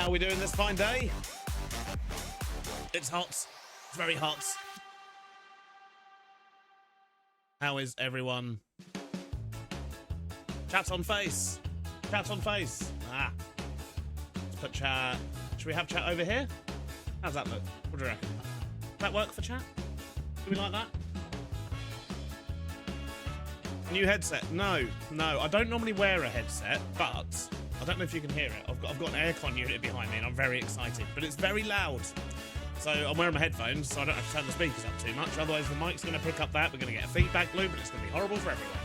How are we doing this fine day? It's hot. It's very hot. How is everyone? Chat on face. Chat on face. Ah. Let's put chat. Should we have chat over here? How's that look? What do you reckon? Does that work for chat? Do we like that? New headset? No, no. I don't normally wear a headset, but I don't know if you can hear it. I've got an aircon unit behind me and I'm very excited, but it's very loud. So I'm wearing my headphones, so I don't have to turn the speakers up too much. Otherwise the mic's going to pick up that. We're going to get a feedback loop and it's going to be horrible for everyone.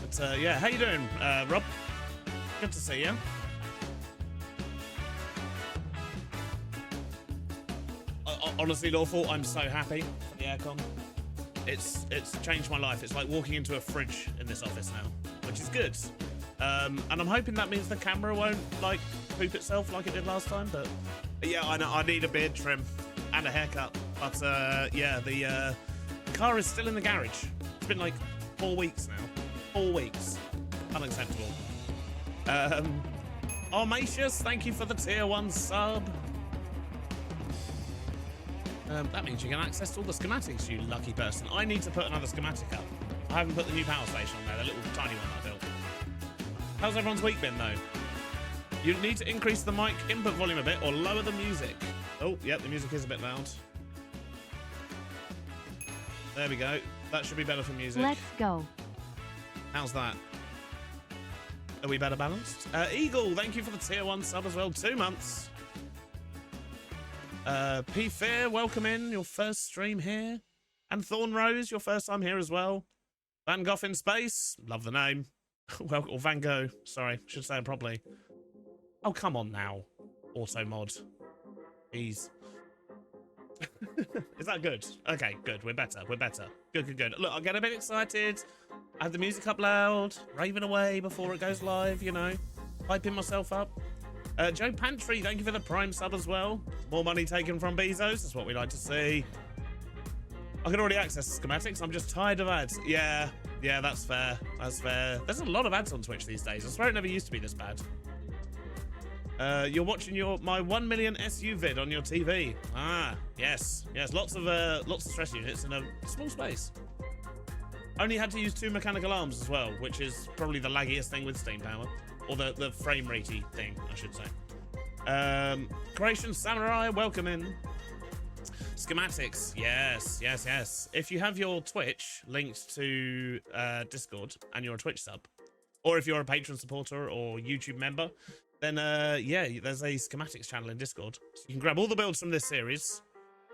But yeah, how you doing, Rob? Good to see you. Honestly, Lawful, I'm so happy for the aircon. It's changed my life. It's like walking into a fridge in this office now, which is good. And I'm hoping that means the camera won't like poop itself like it did last time. But yeah, I know I need a beard trim and a haircut. But yeah, the car is still in the garage. It's been like 4 weeks now. 4 weeks. Unacceptable. Armatius, thank you for the tier 1 sub. That means you can access all the schematics, you lucky person. I need to put another schematic up. I haven't put the new power station on there, the little tiny one I built. How's everyone's week been, though? You need to increase the mic input volume a bit or lower the music. Oh, yep, the music is a bit loud. There we go. That should be better for music. Let's go. How's that? Are we better balanced? Eagle, thank you for the tier 1 sub as well. 2 months. P Fair, welcome in. Your first stream here. And Thorn Rose, your first time here as well. Van Gogh in Space, love the name. Well, or Van Gogh, sorry, should say it properly. Oh, come on now. Auto mod. Jeez. Is that good? Okay, good. We're better. We're better. Good, good, good. Look, I'll get a bit excited. I have the music up loud, raving away before it goes live, you know. Hyping myself up. Joe Pantry, thank you for the Prime sub as well. More money taken from Bezos. That's what we like to see. I can already access schematics. I'm just tired of ads. Yeah, yeah, that's fair. That's fair. There's a lot of ads on Twitch these days. I swear it never used to be this bad. You're watching my 1 million SU vid on your TV. Ah, yes, yes. Lots of stress units in a small space. Only had to use 2 mechanical arms as well, which is probably the laggiest thing with Steam Power. Or the frame ratey thing, I should say. Creation Samurai, welcome in. Schematics, yes, yes, yes. If you have your Twitch linked to Discord and you're a Twitch sub, or if you're a patron supporter or YouTube member, then yeah, there's a schematics channel in Discord. So you can grab all the builds from this series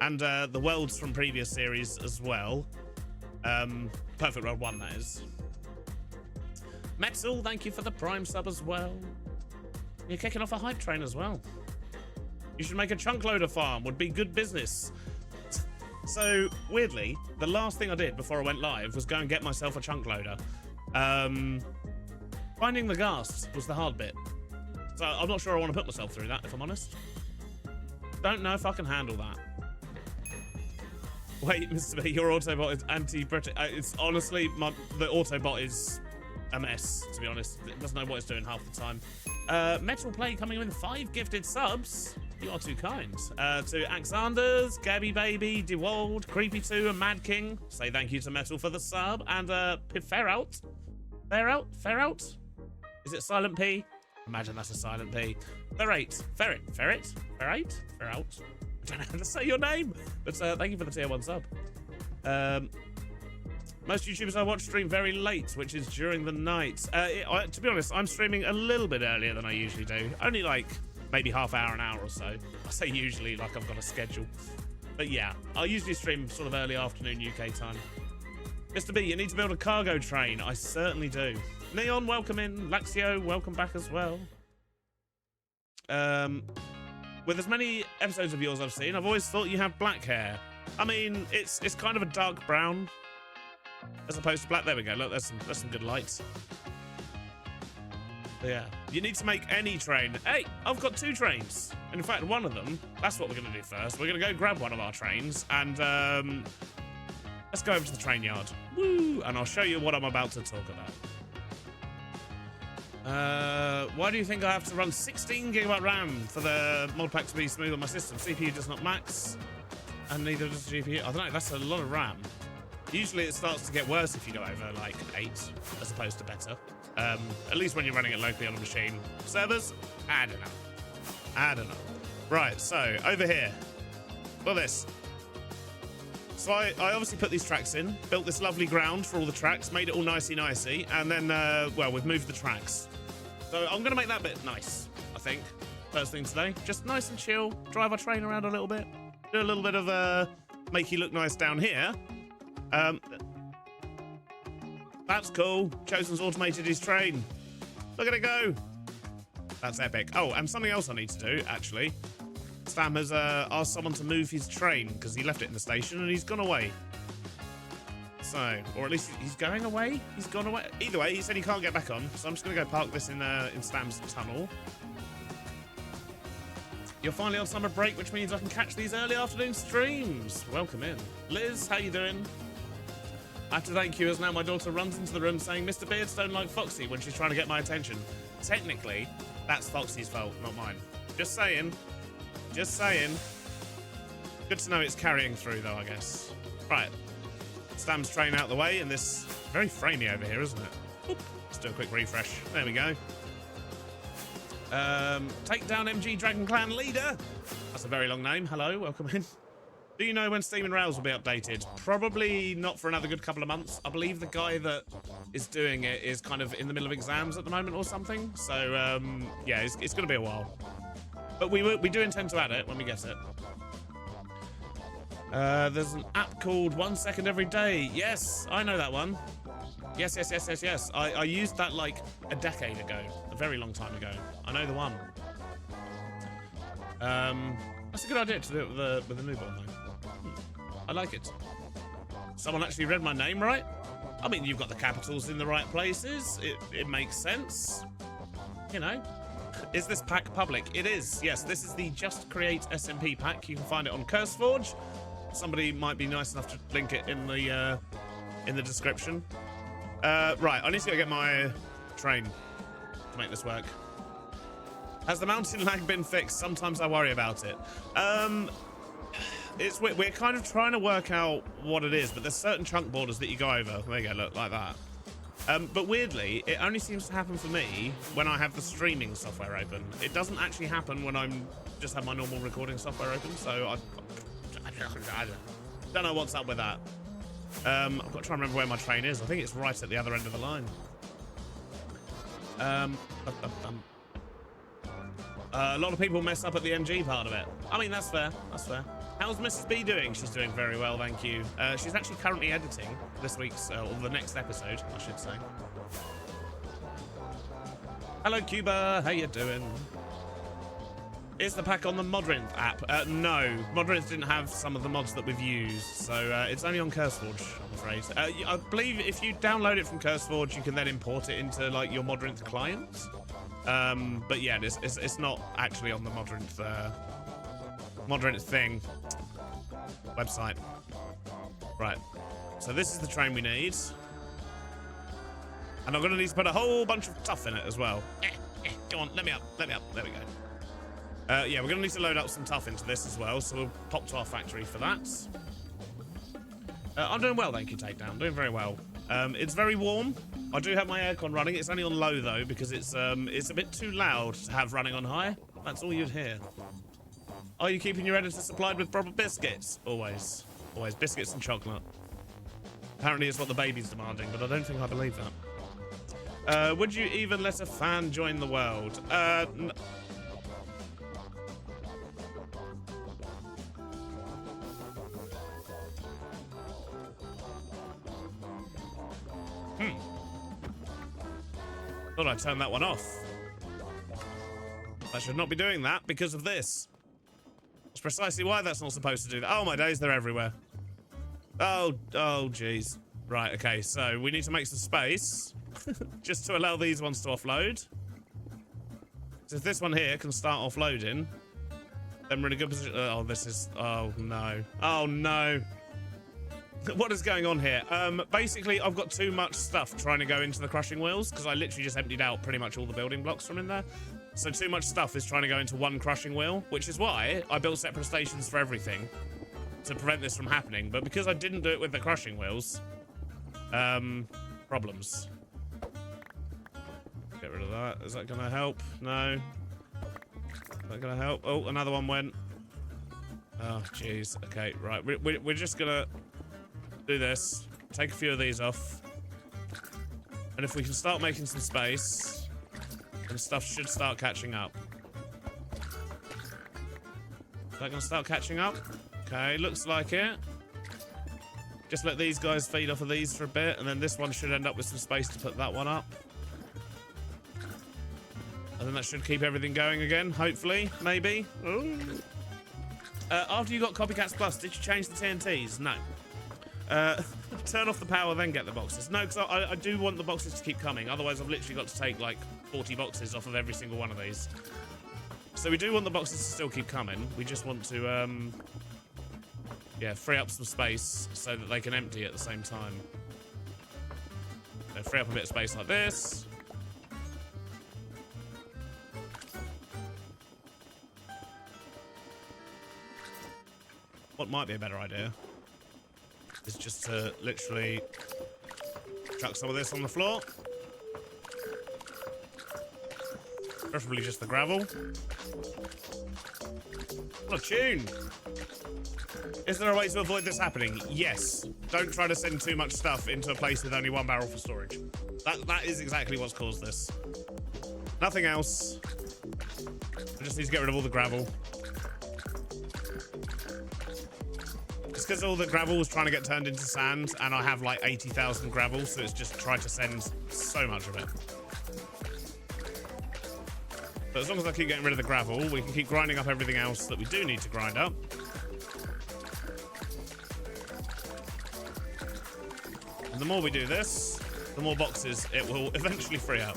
and the worlds from previous series as well. Perfect World 1, that is. Metal, thank you for the Prime sub as well. You're kicking off a hype train as well. You should make a chunk loader farm, would be good business. So, weirdly, the last thing I did before I went live was go and get myself a chunk loader. Finding the ghast was the hard bit. So I'm not sure I want to put myself through that, if I'm honest. Don't know if I can handle that. Wait, Mr. B, your Autobot is anti-British. It's honestly, the Autobot is a mess, to be honest. It doesn't know what it's doing half the time. Metal Play coming in with 5 gifted subs. You are too kind. To Axanders, Gabby Baby, DeWald, Creepy2, and Mad King. Say thank you to Metal for the sub. And Ferrout. Ferrout? Is it Silent P? Imagine that's a Silent P. Ferret. I don't know how to say your name. But thank you for the tier 1 sub. Most YouTubers I watch stream very late, which is during the night. To be honest, I'm streaming a little bit earlier than I usually do. Only like maybe half hour, an hour or so. I say usually like I've got a schedule. But yeah, I usually stream sort of early afternoon UK time. Mr. B, you need to build a cargo train. I certainly do. Neon, welcome in. Laxio, welcome back as well. With as many episodes of yours I've seen, I've always thought you have black hair. I mean, it's kind of a dark brown. As opposed to black. There we go. Look, there's some good lights. But yeah, you need to make any train. Hey, I've got 2 trains. And in fact, one of them, that's what we're going to do first. We're going to go grab one of our trains and let's go over to the train yard. Woo! And I'll show you what I'm about to talk about. Why do you think I have to run 16 gigabyte RAM for the mod pack to be smooth on my system? CPU does not max, and neither does the GPU. I don't know, that's a lot of RAM. Usually it starts to get worse if you go over like 8 as opposed to better. At least when you're running it locally on a machine. Servers? I don't know. Right, so over here. Look at this. So I obviously put these tracks in, built this lovely ground for all the tracks, made it all nicey, and then, well, we've moved the tracks. So I'm going to make that bit nice, I think, first thing today. Just nice and chill, drive our train around a little bit, do a little bit of make you look nice down here. That's cool. Chosen's automated his train. Look at it go. That's epic. Oh, and something else I need to do, actually. Stam has asked someone to move his train because he left it in the station and he's gone away. So, or at least he's going away? He's gone away? Either way, he said he can't get back on, so I'm just going to go park this in Stam's tunnel. You're finally on summer break, which means I can catch these early afternoon streams. Welcome in. Liz, how you doing? I have to thank you as now my daughter runs into the room saying Mr. Beardstone like Foxy when she's trying to get my attention. Technically, that's Foxy's fault, not mine. Just saying. Just saying. Good to know it's carrying through, though, I guess. Right. Stam's train out the way, and this very framey over here, isn't it? Oop. Let's do a quick refresh. There we go. Take down MG Dragon Clan leader. That's a very long name. Hello, welcome in. Do you know when Steam and Rails will be updated? Probably not for another good couple of months. I believe the guy that is doing it is kind of in the middle of exams at the moment or something. So, yeah, it's going to be a while. But we do intend to add it when we get it. There's an app called 1 Second Every Day. Yes, I know that one. Yes. I used that like a decade ago. A very long time ago. I know the one. That's a good idea to do it with the new one, though. I like it. Someone actually read my name right. I mean, you've got the capitals in the right places. It makes sense. You know. Is this pack public? It is. Yes, this is the Just Create SMP pack. You can find it on CurseForge. Somebody might be nice enough to link it in the description. Right, I need to go get my train to make this work. Has the mountain lag been fixed? Sometimes I worry about it. We're kind of trying to work out what it is, but there's certain chunk borders that you go over. There you go, look, like that. But weirdly, it only seems to happen for me when I have the streaming software open. It doesn't actually happen when I'm just have my normal recording software open, so I don't know what's up with that. I've got to try and remember where my train is. I think it's right at the other end of the line. A lot of people mess up at the MG part of it. I mean, that's fair. That's fair. How's Mrs. B doing? She's doing very well, thank you. She's actually currently editing this week's, or the next episode, I should say. Hello, Cuba. How you doing? Is the pack on the Modrinth app? No. Modrinth didn't have some of the mods that we've used, so it's only on CurseForge, I'm afraid. I believe if you download it from CurseForge, you can then import it into, like, your Modrinth client. But yeah, it's not actually on the Modrinth thing website. Right, so this is the train we need, and I'm gonna need to put a whole bunch of stuff in it as well. Go on, let me up, there we go. Yeah, we're gonna need to load up some stuff into this as well, so we'll pop to our factory for that. I'm doing well, thank you, Takedown. Doing very well. It's very warm. I do have my aircon running. It's only on low though because it's a bit too loud to have running on high. That's all you'd hear. Are you keeping your editor supplied with proper biscuits? Always. Always. Biscuits and chocolate. Apparently it's what the baby's demanding, but I don't think I believe that. Would you even let a fan join the world? Thought I'd turn that one off. I should not be doing that because of this. That's precisely why that's not supposed to do that. Oh my days, they're everywhere. Oh jeez. Right, okay, so we need to make some space just to allow these ones to offload. So if this one here can start offloading, then we're in a good position. Oh, this is, oh no. Oh no. What is going on here? Basically, I've got too much stuff trying to go into the crushing wheels because I literally just emptied out pretty much all the building blocks from in there. So too much stuff is trying to go into one crushing wheel, which is why I built separate stations for everything to prevent this from happening. But because I didn't do it with the crushing wheels, problems. Get rid of that. Is that going to help? No. Is that going to help? Oh, another one went. Oh, jeez. Okay, right. We're just going to do this. Take a few of these off. And if we can start making some space, then stuff should start catching up. Is that going to start catching up? Okay, looks like it. Just let these guys feed off of these for a bit, and then this one should end up with some space to put that one up. And then that should keep everything going again, hopefully, maybe. Ooh. After you got Copycats Plus, did you change the TNTs? No. Turn off the power, then get the boxes. No, because I do want the boxes to keep coming. Otherwise, I've literally got to take like 40 boxes off of every single one of these. So we do want the boxes to still keep coming. We just want to, yeah, free up some space so that they can empty at the same time. So free up a bit of space like this. What might be a better idea is just to literally chuck some of this on the floor. Preferably just the gravel. What a tune! Is there a way to avoid this happening? Yes. Don't try to send too much stuff into a place with only one barrel for storage. That is exactly what's caused this. Nothing else. I just need to get rid of all the gravel. It's because all the gravel was trying to get turned into sand, and I have like 80,000 gravel, so it's just tried to send so much of it. But as long as I keep getting rid of the gravel, we can keep grinding up everything else that we do need to grind up. And the more we do this, the more boxes it will eventually free up.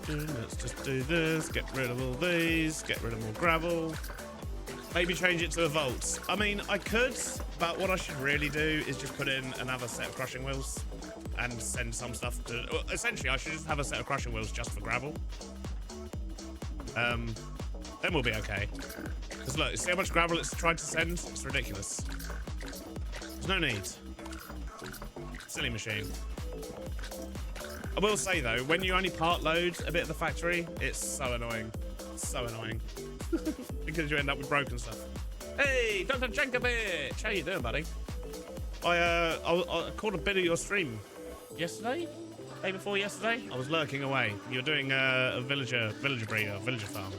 Let's just do this, get rid of all these, get rid of more gravel. Maybe change it to a vault. I mean, I could, but what I should really do is just put in another set of crushing wheels and send some stuff to... Well, essentially, I should just have a set of crushing wheels just for gravel. Then we'll be okay. Because look, see how much gravel it's tried to send? It's ridiculous. There's no need. Silly machine. I will say, though, when you only part load a bit of the factory, it's so annoying. It's so annoying. Because you end up with broken stuff. Hey, Dr. Jankovic! How you doing, buddy? I caught a bit of your stream yesterday? Day before yesterday? I was lurking away. You're doing a villager farm.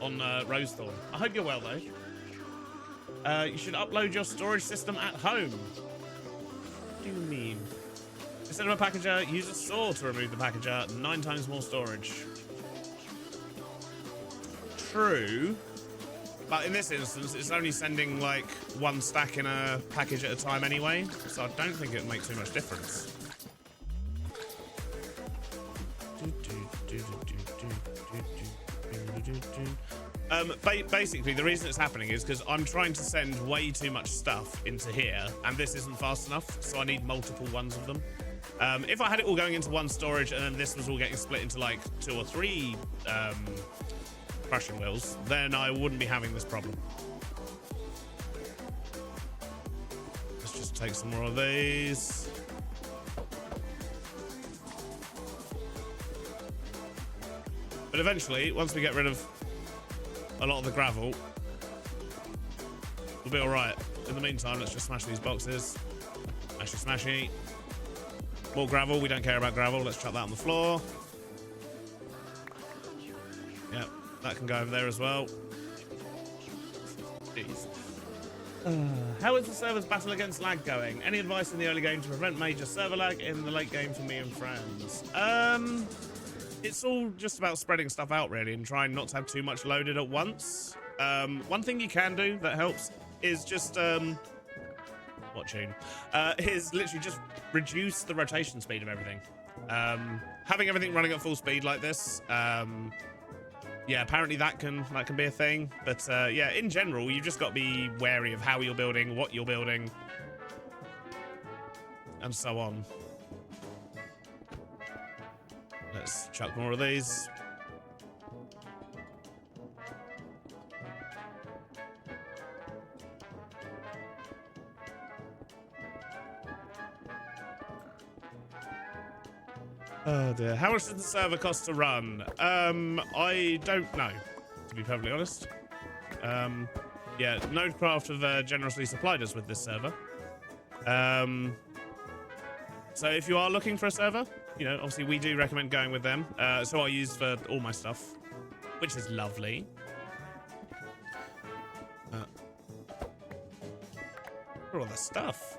On Rosethorn. I hope you're well, though. You should upload your storage system at home. What do you mean? Instead of a packager, use a saw to remove the packager. 9 times more storage. True, but in this instance it's only sending like 1 stack in a package at a time anyway, so I don't think it would make too much difference. Basically the reason it's happening is because I'm trying to send way too much stuff into here and this isn't fast enough, so I need multiple ones of them. If I had it all going into one storage and then this was all getting split into like 2 or 3 crushing wheels, then I wouldn't be having this problem. Let's just take some more of these. But eventually, once we get rid of a lot of the gravel, we'll be alright. In the meantime, let's just smash these boxes. Smashy. More gravel, we don't care about gravel. Let's chuck that on the floor. Yep. That can go over there as well. Jeez. How is the server's battle against lag going? Any advice in the early game to prevent major server lag in the late game for me and friends? It's all just about spreading stuff out really and trying not to have too much loaded at once. One thing you can do that helps is just what tune? Is literally just reduce the rotation speed of everything. Having everything running at full speed like this yeah, apparently that can be a thing. But yeah, in general, you've just got to be wary of how you're building, what you're building, and so on. Let's chuck more of these. Oh dear. How much does the server cost to run? I don't know, to be perfectly honest. Yeah, Nodecraft have generously supplied us with this server. So if you are looking for a server, you know, obviously we do recommend going with them. So I use for all my stuff, which is lovely. For all the stuff.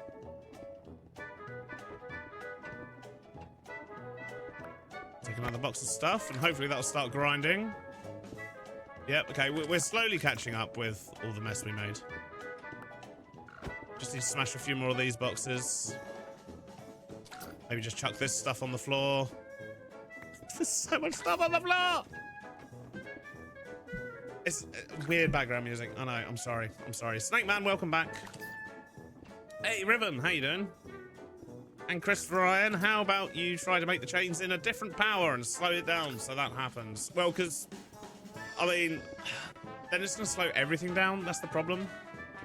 Take another box of stuff, and hopefully that'll start grinding. Yep, okay, we're slowly catching up with all the mess we made. Just need to smash a few more of these boxes. Maybe just chuck this stuff on the floor. There's so much stuff on the floor! It's weird background music. I know, I'm sorry. I'm sorry. Snake Man, welcome back. Hey, Riven, how you doing? And Christopher Ryan, how about you try to make the chains in a different power and slow it down so that happens? Well, because, I mean, then it's going to slow everything down. That's the problem.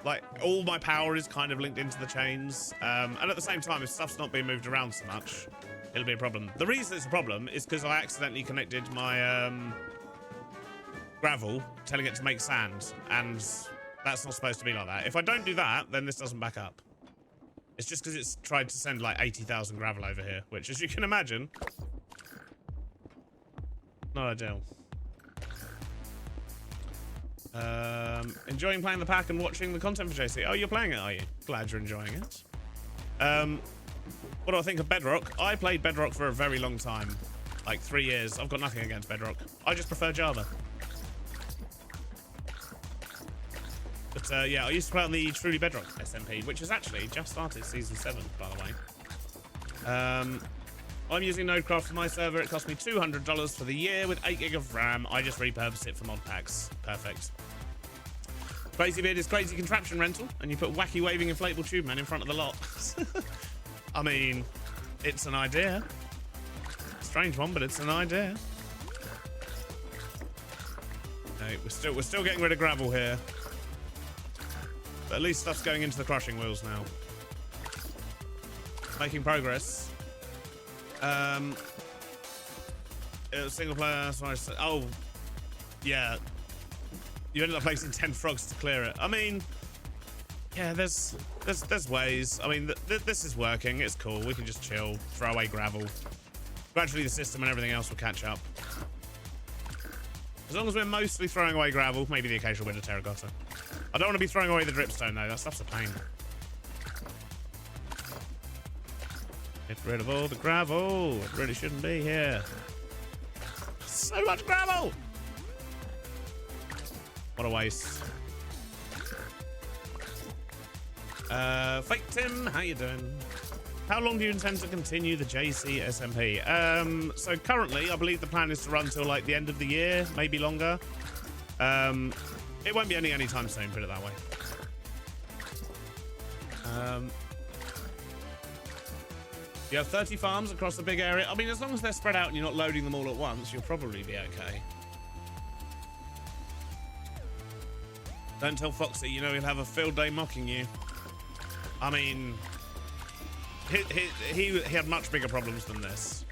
Like, all my power is kind of linked into the chains. And at the same time, if stuff's not being moved around so much, it'll be a problem. The reason it's a problem is because I accidentally connected my gravel, telling it to make sand. And that's not supposed to be like that. If I don't do that, then this doesn't back up. It's just because it's tried to send like 80,000 gravel over here, which, as you can imagine, not ideal. Enjoying playing the pack and watching the content for JC. Oh, you're playing it, are you? Glad you're enjoying it. What do I think of Bedrock? I played Bedrock for a very long time, like 3 years. I've got nothing against Bedrock. I just prefer Java. But yeah, I used to play on the Truly Bedrock SMP, which has actually just started Season 7, by the way. I'm using Nodecraft for my server. It cost me $200 for the year with 8 gig of RAM. I just repurpose it for mod packs. Perfect. Crazy Beard is crazy contraption rental, and you put wacky waving inflatable tube man in front of the lot. I mean, it's an idea. Strange one, but it's an idea. Okay, we're still getting rid of gravel here. But at least stuff's going into the crushing wheels now. Making progress. Single player. Sorry, oh, yeah. You ended up placing 10 frogs to clear it. I mean, yeah, there's ways. I mean, this is working. It's cool. We can just chill, throw away gravel. Gradually, the system and everything else will catch up. As long as we're mostly throwing away gravel, maybe the occasional bit of terracotta. I don't want to be throwing away the dripstone though. That stuff's a pain. Get rid of all the gravel. It really shouldn't be here. So much gravel. What a waste. Fake Tim, how you doing? How long do you intend to continue the JC SMP? So currently, I believe the plan is to run till like the end of the year, maybe longer. It won't be any time soon, put it that way. You have 30 farms across a big area. I mean, as long as they're spread out and you're not loading them all at once, you'll probably be okay. Don't tell Foxy, you know he'll have a field day mocking you. I mean, he had much bigger problems than this,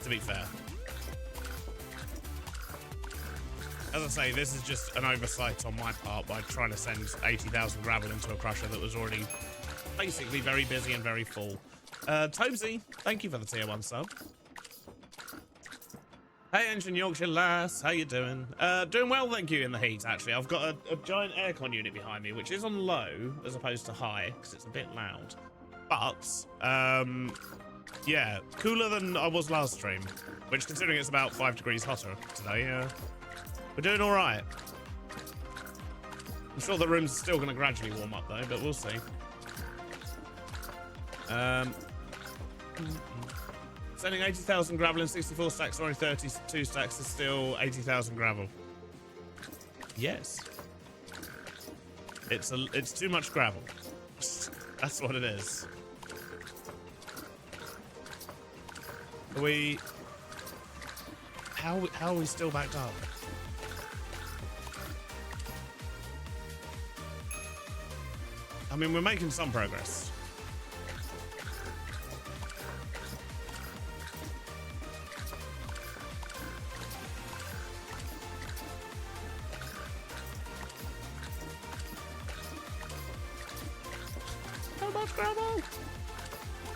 to be fair. As I say, this is just an oversight on my part by trying to send 80,000 gravel into a crusher that was already basically very busy and very full. Tobesy, thank you for the tier 1 sub. Hey, Engine Yorkshire lass, how you doing? Doing well, thank you, in the heat, actually. I've got a giant aircon unit behind me, which is on low as opposed to high, because it's a bit loud. But, yeah, cooler than I was last stream, which, considering it's about 5 degrees hotter today, we're doing all right. I'm sure the room's still going to gradually warm up, though, but we'll see. So Sending 80,000 gravel in 64 stacks, only 32 stacks is still 80,000 gravel. Yes. It's too much gravel. That's what it is. Are we... How are we still backed up? I mean, we're making some progress. So much gravel.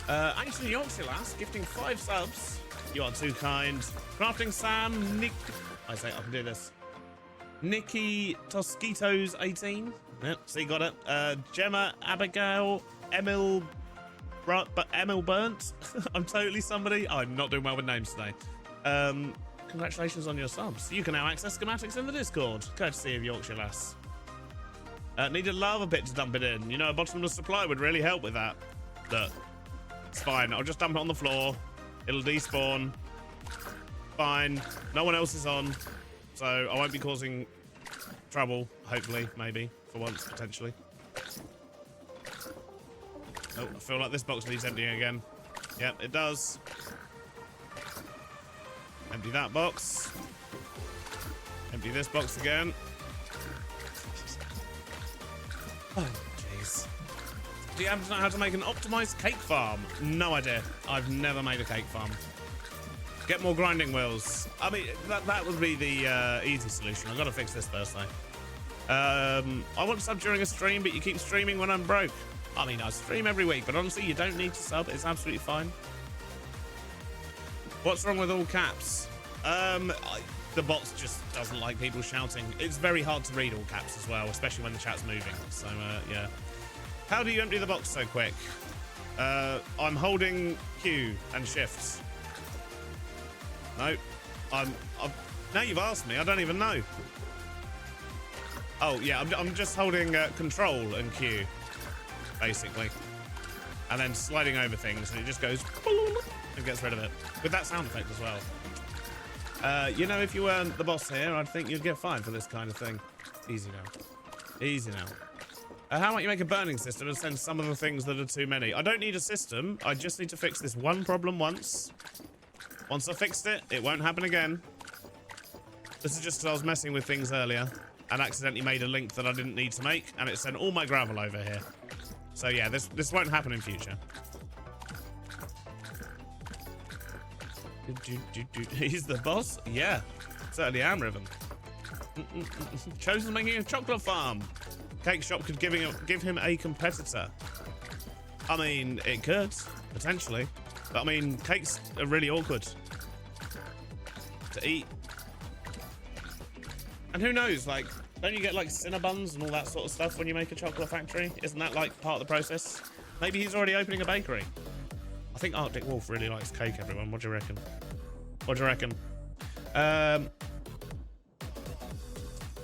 Anthony Yorkshire lass gifting 5 subs. You are too kind. Crafting Sam, Nick. I say I can do this. Nikki Tosquitos 18. Yep, so you got it. Gemma, Abigail, Emil Burnt. I'm totally somebody. I'm not doing well with names today. Congratulations on your subs. You can now access schematics in the Discord, courtesy of Yorkshire lass. Need a lava pit to dump it in. You know, a bottomless supply would really help with that. Look, it's fine. I'll just dump it on the floor. It'll despawn. Fine. No one else is on, so I won't be causing trouble. Hopefully, maybe for once, potentially. Oh, I feel like this box needs emptying again. Yep, it does. Empty that box. Empty this box again. Oh, jeez. Do you happen to know how to make an optimized cake farm? No idea. I've never made a cake farm. Get more grinding wheels. I mean, that would be the easy solution. I've got to fix this first, though. I want to sub during a stream, but you keep streaming when I'm broke. I mean, I stream every week, but honestly, you don't need to sub. It's absolutely fine. What's wrong with all caps? The bots just doesn't like people shouting. It's very hard to read all caps as well, especially when the chat's moving. So, yeah. How do you empty the box so quick? I'm holding Q and Shift. No, now you've asked me. I don't even know. Oh yeah, I'm just holding Control and Q, basically, and then sliding over things, and it just goes and gets rid of it with that sound effect as well. You know, if you weren't the boss here, I'd think you'd get fined for this kind of thing. Easy now, easy now. How might you make a burning system and send some of the things that are too many? I don't need a system. I just need to fix this one problem once. Once I fixed it, it won't happen again. This is just because I was messing with things earlier and accidentally made a link that I didn't need to make, and it sent all my gravel over here. So yeah, this won't happen in future. He's the boss? Yeah, certainly am, Riven. Chosen making a chocolate farm. Cake shop could give him a competitor. I mean, it could, potentially. But I mean, cakes are really awkward to eat. And who knows, like, don't you get like Cinnabuns and all that sort of stuff when you make a chocolate factory? Isn't that like part of the process? Maybe he's already opening a bakery. I think Arctic Wolf really likes cake, everyone. What do you reckon? What do you reckon?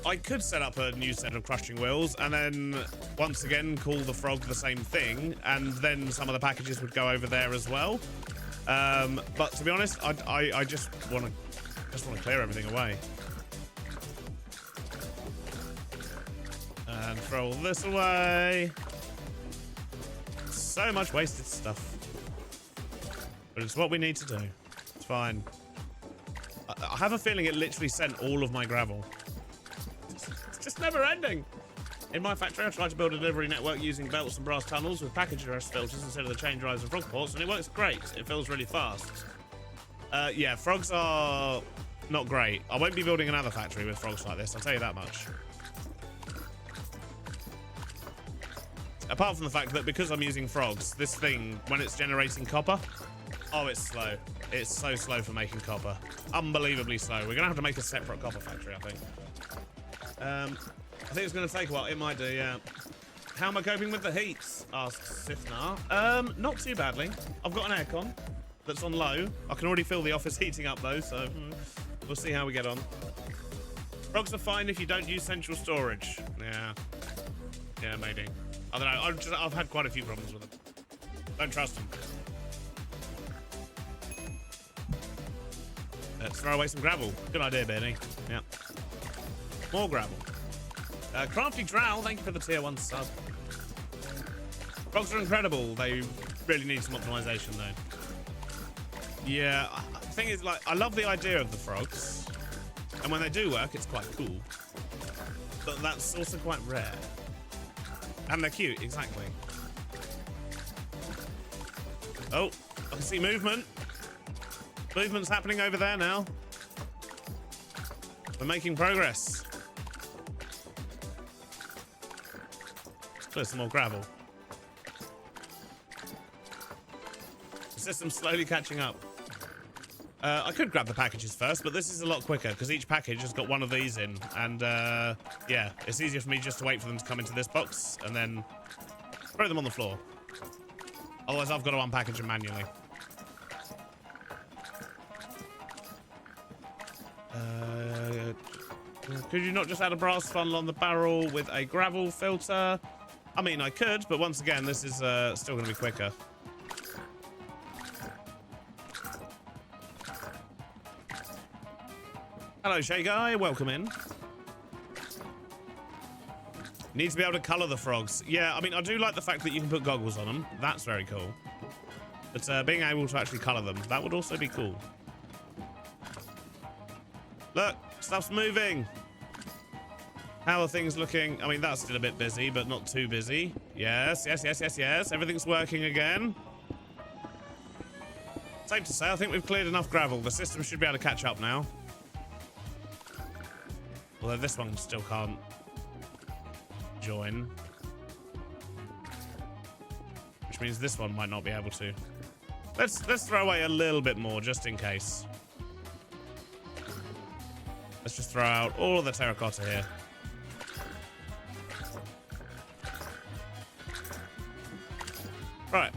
I could set up a new set of crushing wheels and then once again call the frog the same thing, and then some of the packages would go over there as well. But to be honest, I just want to clear everything away and throw all this away. So much wasted stuff, but it's what we need to do. It's fine. I have a feeling it literally sent all of my gravel. It's never ending. In my factory, I tried to build a delivery network using belts and brass tunnels with package arrest filters instead of the chain drives and frog ports, and it works great. It fills really fast. Yeah, frogs are not great. I won't be building another factory with frogs like this, I'll tell you that much. Apart from the fact that because I'm using frogs, this thing, when it's generating copper, oh, it's slow. It's so slow for making copper. Unbelievably slow. We're going to have to make a separate copper factory, I think. I think it's going to take a while. It might do, yeah. How am I coping with the heat? Asks Sifnar. Not too badly. I've got an aircon that's on low. I can already feel the office heating up though, so we'll see how we get on. Frogs are fine if you don't use central storage. Yeah. Yeah, maybe. I don't know. I've had quite a few problems with them. Don't trust them. Let's throw away some gravel. Good idea, Benny. Yeah. More gravel. Crafty Drow, thank you for the tier 1 sub. Frogs are incredible. They really need some optimization, though. Yeah, the thing is, like, I love the idea of the frogs. And when they do work, it's quite cool. But that's also quite rare. And they're cute, exactly. Oh, I can see movement. Movement's happening over there now. We're making progress. There's some more gravel. The system's slowly catching up. I could grab the packages first, but this is a lot quicker because each package has got one of these in. And yeah, it's easier for me just to wait for them to come into this box and then throw them on the floor. Otherwise, I've got to unpackage them manually. Could you not just add a brass funnel on the barrel with a gravel filter? I mean, I could, but once again, this is still going to be quicker. Hello, Shay Guy. Welcome in. Need to be able to colour the frogs. Yeah, I mean, I do like the fact that you can put goggles on them. That's very cool. But being able to actually colour them, that would also be cool. Look, stuff's moving. How are things looking? I mean, that's still a bit busy, but not too busy. Yes, yes, yes, yes, yes. Everything's working again. Safe to say, I think we've cleared enough gravel. The system should be able to catch up now. Although this one still can't join. Which means this one might not be able to. Let's throw away a little bit more just in case. Let's just throw out all of the terracotta here. Right.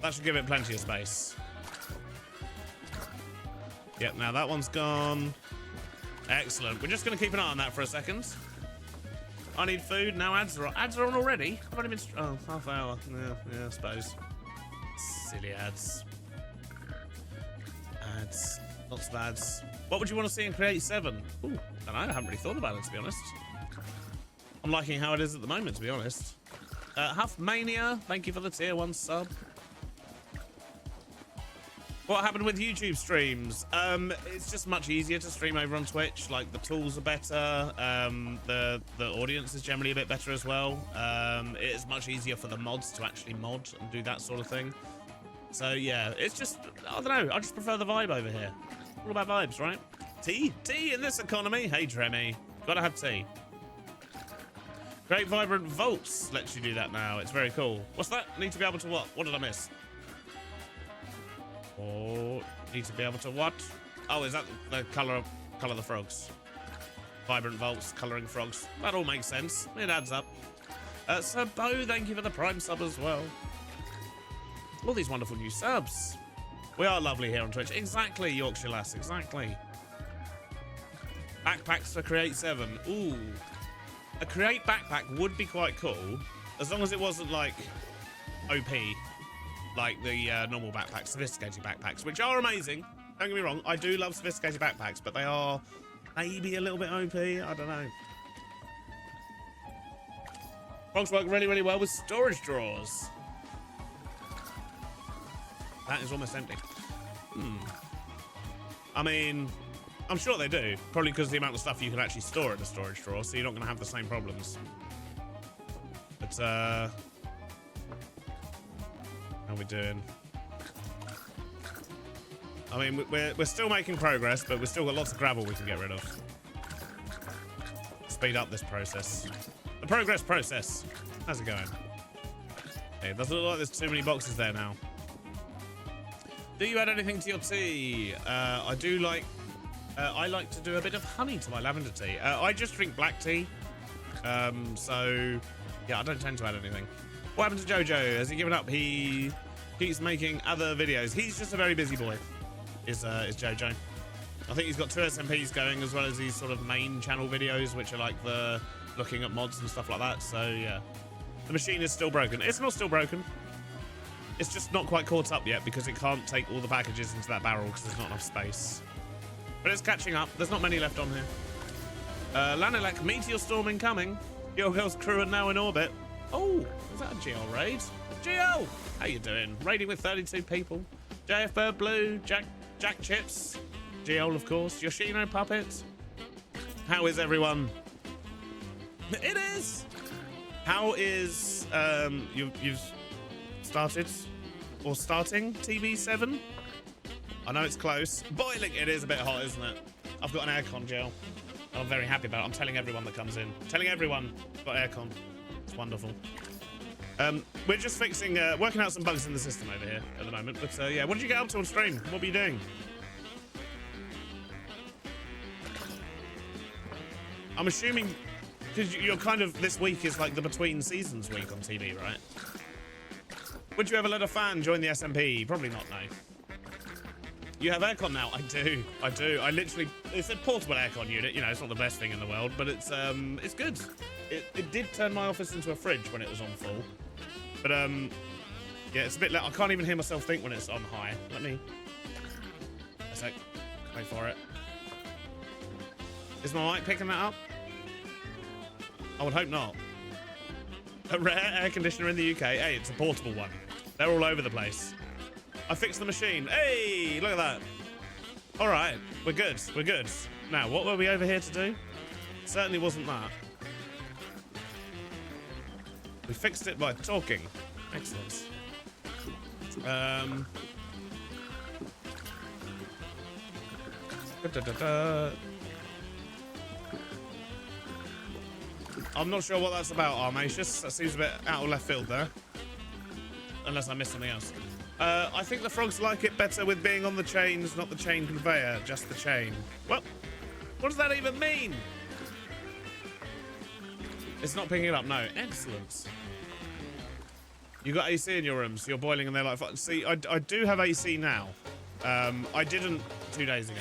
That should give it plenty of space. Yep, now that one's gone. Excellent. We're just going to keep an eye on that for a second. I need food. Now ads are on. Ads are on already? I've only been... Oh, half hour. Yeah, I suppose. Silly ads. Ads. Lots of ads. What would you want to see in Create 7? Ooh, I don't know. I haven't really thought about it, to be honest. I'm liking how it is at the moment, to be honest. Huff Mania, thank you for the tier 1 sub. What happened with YouTube streams? It's just much easier to stream over on Twitch. Like, the tools are better. The audience is generally a bit better as well. It is much easier for the mods to actually mod and do that sort of thing. So yeah, it's just, I don't know. I just prefer the vibe over here. All about vibes, right? Tea in this economy. Hey, Dremmy, gotta have tea. Great Vibrant Vaults lets you do that now. It's very cool. What's that? Need to be able to what? What did I miss? Oh, need to be able to what? Oh, is that the color of the frogs? Vibrant Vaults, coloring frogs. That all makes sense. It adds up. Sir Bo, thank you for the Prime sub as well. All these wonderful new subs. We are lovely here on Twitch. Exactly, Yorkshire lass. Exactly. Backpacks for Create 7. Ooh. A Create backpack would be quite cool, as long as it wasn't like OP, like the normal backpacks, sophisticated backpacks, which are amazing. Don't get me wrong, I do love sophisticated backpacks, but they are maybe a little bit OP. I don't know. Frogs work really, really well with storage drawers. That is almost empty. I mean, I'm sure they do. Probably because of the amount of stuff you can actually store in a storage drawer, so you're not going to have the same problems. But, how are we doing? I mean, we're still making progress, but we've still got lots of gravel we can get rid of. Speed up this process. The progress process. How's it going? Okay, it doesn't look like there's too many boxes there now. Do you add anything to your tea? I do like... I like to do a bit of honey to my lavender tea. I just drink black tea. So, yeah, I don't tend to add anything. What happened to Jojo? Has he given up? He keeps making other videos. He's just a very busy boy, is Jojo. I think he's got 2 SMPs going, as well as these sort of main channel videos, which are like the looking at mods and stuff like that. So, yeah. The machine is still broken. It's not still broken. It's just not quite caught up yet because it can't take all the packages into that barrel because there's not enough space. But it's catching up. There's not many left on here. Lanilek, meteor storm incoming. Yo-Girl's crew are now in orbit. Oh, is that a GL raid? GL! How you doing? Raiding with 32 people. JF Bird Blue, Jack Chips. GL, of course. Yoshino Puppet. How is everyone? It is! How is, you've started, or starting TV7? I know it's close. Boiling, it is a bit hot, isn't it? I've got an aircon gel. I'm very happy about it. I'm telling everyone that comes in. Telling everyone, I've got aircon. It's wonderful. We're just fixing, working out some bugs in the system over here at the moment. But yeah, what did you get up to on stream? What were you doing? I'm assuming, because you're kind of, this week is like the between seasons week on TV, right? Would you ever let a fan join the SMP? Probably not, no. You have aircon now? I do. I literally, it's a portable aircon unit. You know, it's not the best thing in the world, but it's good. It did turn my office into a fridge when it was on full. But, yeah, it's a bit loud. I can't even hear myself think when it's on high. Let me, a sec, wait for it. Is my mic picking that up? I would hope not. A rare air conditioner in the UK. Hey, it's a portable one. They're all over the place. I fixed the machine. Hey, look at that. All right, we're good. We're good. Now, what were we over here to do? Certainly wasn't that. We fixed it by talking. Excellent. I'm not sure what that's about, Armatius. That seems a bit out of left field there. Unless I missed something else. I think the frogs like it better with being on the chains, not the chain conveyor, just the chain. Well, what does that even mean? It's not picking it up, no. Excellent. You got AC in your rooms, you're boiling and they're like, see, I do have AC now. I didn't 2 days ago.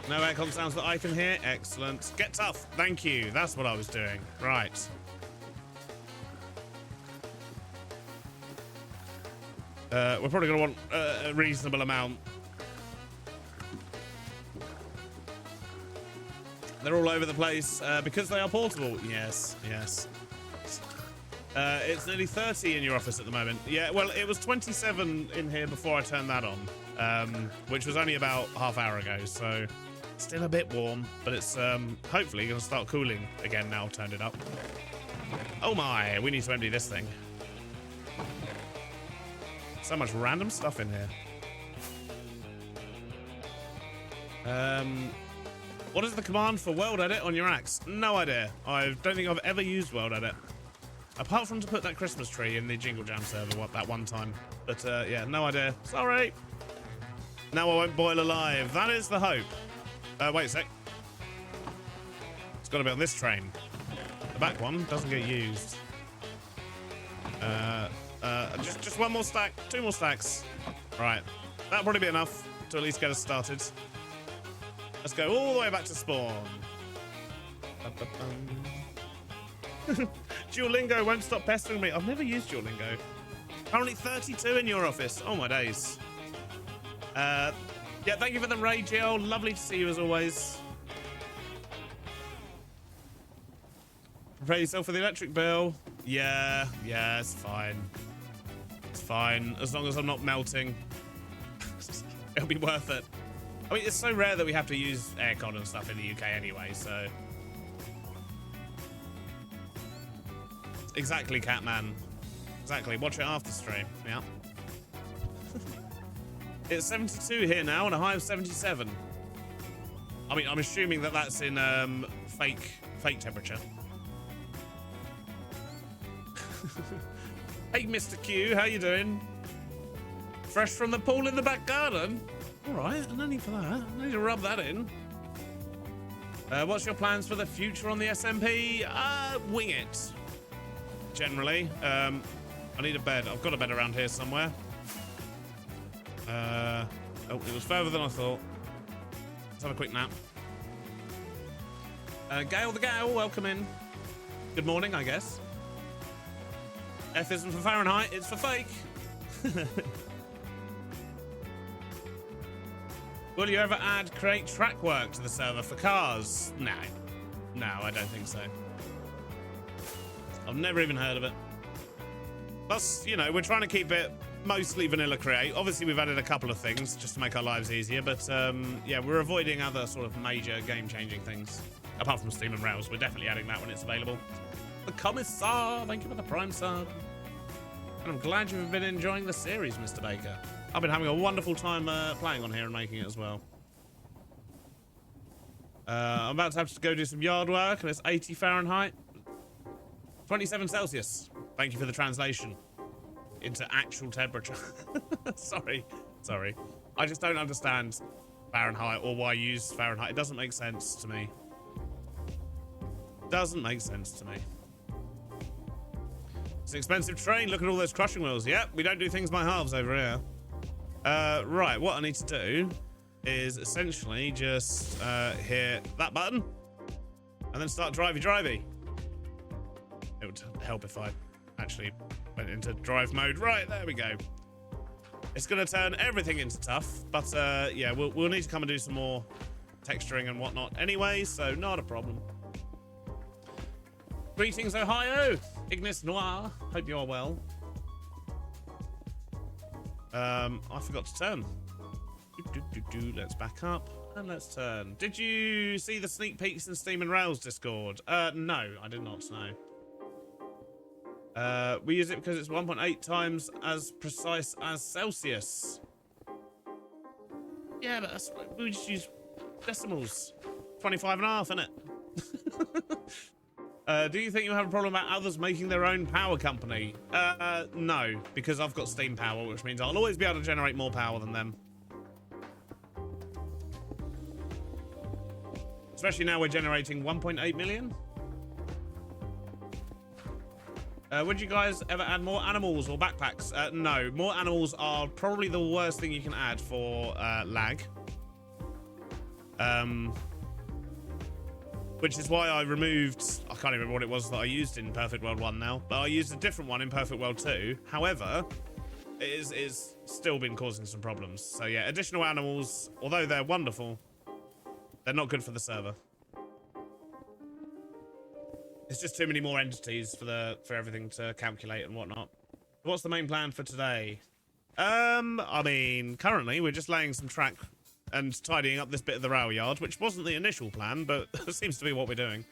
No aircon sounds that I can hear. Excellent. Get tough. Thank you. That's what I was doing. Right. We're probably going to want a reasonable amount. They're all over the place because they are portable. Yes, yes. It's nearly 30 in your office at the moment. Yeah, well, it was 27 in here before I turned that on, which was only about half hour ago, so still a bit warm, but it's hopefully going to start cooling again now I've turned it up. Oh my, we need to empty this thing. So much random stuff in here. What is the command for World Edit on your axe? No idea. I don't think I've ever used World Edit. Apart from to put that Christmas tree in the Jingle Jam server that one time. But yeah, no idea. Sorry. Now I won't boil alive. That is the hope. Wait a sec. It's got to be on this train. The back one doesn't get used. Just one more stack. 2 more stacks. Right. That'll probably be enough to at least get us started. Let's go all the way back to spawn. Duolingo won't stop pestering me. I've never used Duolingo. Currently 32 in your office. Oh my days. Yeah, thank you for the raid, GL. Lovely to see you as always. Prepare yourself for the electric bill. Yeah, it's fine. It's fine. As long as I'm not melting. It'll be worth it. I mean, it's so rare that we have to use aircon and stuff in the UK anyway, so. Exactly, Catman. Exactly. Watch it after stream. Yeah. It's 72 here now and a high of 77. I mean, I'm assuming that that's in fake temperature. Hey, Mr. Q, how you doing? Fresh from the pool in the back garden? All right, no need for that. I need to rub that in. What's your plans for the future on the SMP? Wing it. Generally. I need a bed. I've got a bed around here somewhere. Oh, it was further than I thought. Let's have a quick nap. Gale the Gale, welcome in. Good morning, I guess. F isn't for Fahrenheit, it's for fake. Will you ever add create track work to the server for cars? No. No, I don't think so. I've never even heard of it. Plus, you know, we're trying to keep it mostly vanilla create. Obviously, we've added a couple of things just to make our lives easier, but yeah, we're avoiding other sort of major game-changing things. Apart from Steam and Rails, we're definitely adding that when it's available. The Commissar, thank you for the Prime sub. And I'm glad you've been enjoying the series, Mr. Baker. I've been having a wonderful time playing on here and making it as well. I'm about to have to go do some yard work, and it's 80 Fahrenheit. 27 Celsius. Thank you for the translation into actual temperature. Sorry. I just don't understand Fahrenheit or why you use Fahrenheit. It doesn't make sense to me. Doesn't make sense to me. It's an expensive train. Look at all those crushing wheels. Yep, we don't do things by halves over here. Right, what I need to do is essentially just hit that button and then start drivey. It would help if I actually went into drive mode. Right, there we go. It's going to turn everything into tough, but yeah, we'll need to come and do some more texturing and whatnot anyway, so not a problem. Greetings, Ohio. Ignis Noir. Hope you're well. I forgot to turn. Let's back up and let's turn. Did you see the sneak peeks in Steam and Rails Discord? No, I did not. No. We use it because it's 1.8 times as precise as Celsius. Yeah, but that's, we just use decimals. 25.5, isn't it? Do you think you have a problem about others making their own power company? No, because I've got steam power, which means I'll always be able to generate more power than them. Especially now we're generating 1.8 million. Would you guys ever add more animals or backpacks? No, more animals are probably the worst thing you can add for lag. Which is why I removed, I can't remember what it was that I used in Perfect World 1 now, but I used a different one in Perfect World 2. However, it is still been causing some problems. So yeah, additional animals, although they're wonderful, they're not good for the server. It's just too many more entities for everything to calculate and whatnot. What's the main plan for today? I mean, currently we're just laying some track and tidying up this bit of the rail yard, which wasn't the initial plan, but seems to be what we're doing.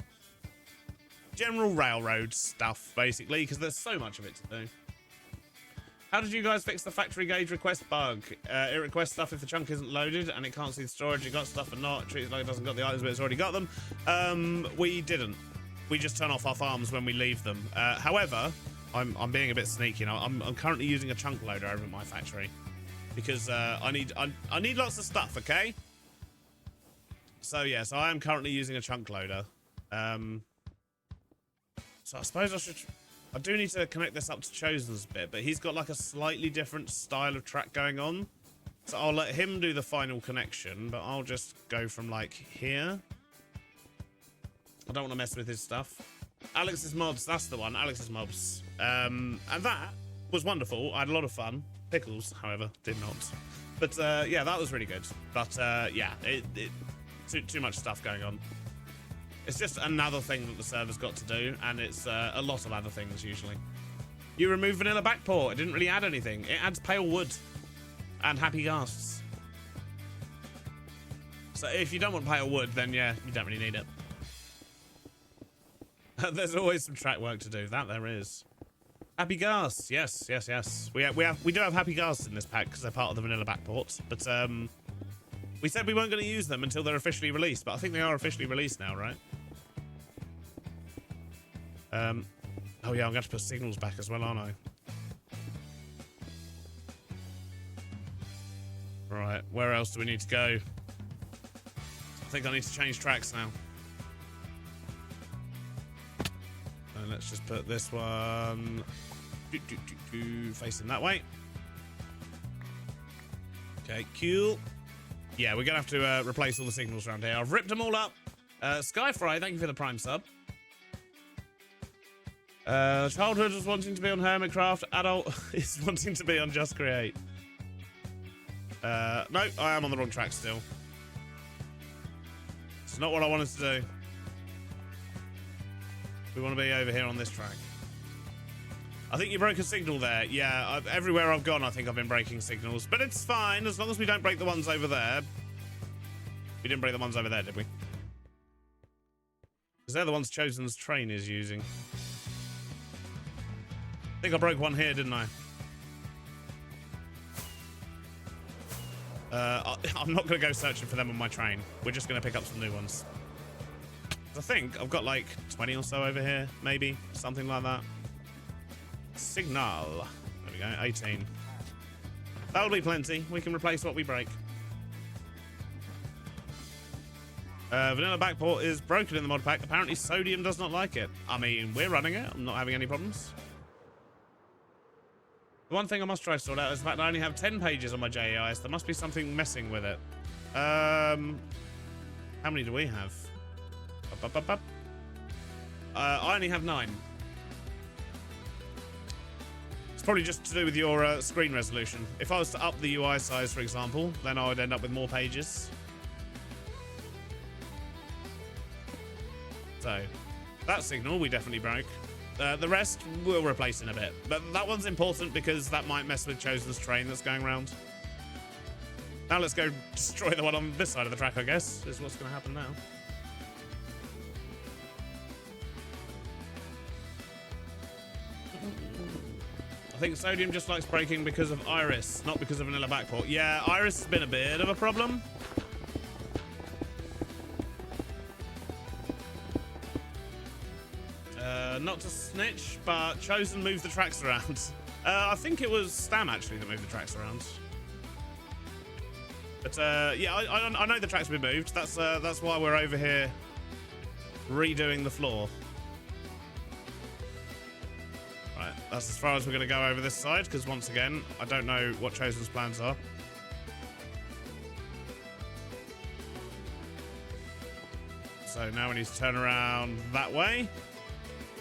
General railroad stuff, basically, because there's so much of it to do. How did you guys fix the factory gauge request bug? It requests stuff if the chunk isn't loaded and it can't see the storage. It got stuff or not. It treats it like it doesn't got the items, but it's already got them. We didn't. We just turn off our farms when we leave them. However, I'm being a bit sneaky now. I'm currently using a chunk loader over at my factory. Because I need lots of stuff, okay? So yeah, so I am currently using a chunk loader. So I suppose I do need to connect this up to Chosen's bit, but he's got like a slightly different style of track going on. So I'll let him do the final connection, but I'll just go from like here. I don't want to mess with his stuff. Alex's mods, that's the one, Alex's mobs. And that was wonderful. I had a lot of fun. Pickles, however, did not. But yeah, that was really good. But yeah, too much stuff going on. It's just another thing that the server's got to do, and it's a lot of other things usually. You remove vanilla backport. It didn't really add anything. It adds pale wood and happy ghasts. So if you don't want pale wood, then yeah, you don't really need it. There's always some track work to do. That there is. Happy ghasts, yes. We do have happy ghasts in this pack because they're part of the vanilla backports. But we said we weren't going to use them until they're officially released. But I think they are officially released now, right? Oh yeah, I'm going to put signals back as well, aren't I? Right, where else do we need to go? I think I need to change tracks now. And let's just put this one facing that way. Okay, cool. Yeah, we're gonna have to replace all the signals around here. I've ripped them all up. Skyfry, thank you for the Prime sub. Childhood was wanting to be on Hermitcraft. Adult is wanting to be on Just Create. No, I am on the wrong track still. It's not what I wanted to do. We want to be over here on this track. I think you broke a signal there. Yeah, everywhere I've gone, I think I've been breaking signals. But it's fine, as long as we don't break the ones over there. We didn't break the ones over there, did we? Because they're the ones Chosen's train is using. I think I broke one here, didn't I? I'm not going to go searching for them on my train. We're just going to pick up some new ones. I think I've got like 20 or so over here, maybe. Something like that. Signal. There we go, 18. That'll be plenty. We can replace what we break. Vanilla backport is broken in the mod pack. Apparently Sodium does not like it. I mean, we're running it. I'm not having any problems. The one thing I must try to sort out is the fact I only have 10 pages on my JAIS. There must be something messing with it. How many do we have? I only have 9. It's probably just to do with your screen resolution. If I was to up the UI size, for example, then I would end up with more pages. So, that signal we definitely broke. The rest we'll replace in a bit. But that one's important because that might mess with Chosen's train that's going around. Now let's go destroy the one on this side of the track, I guess, is what's going to happen now. I think Sodium just likes breaking because of Iris, not because of Vanilla backport. Yeah, Iris has been a bit of a problem. Not to snitch, but Chosen moved the tracks around. I think it was Stam actually that moved the tracks around. But yeah, I know the tracks have been moved. That's why we're over here redoing the floor. Right, that's as far as we're going to go over this side, because once again, I don't know what Chosen's plans are. So now we need to turn around that way.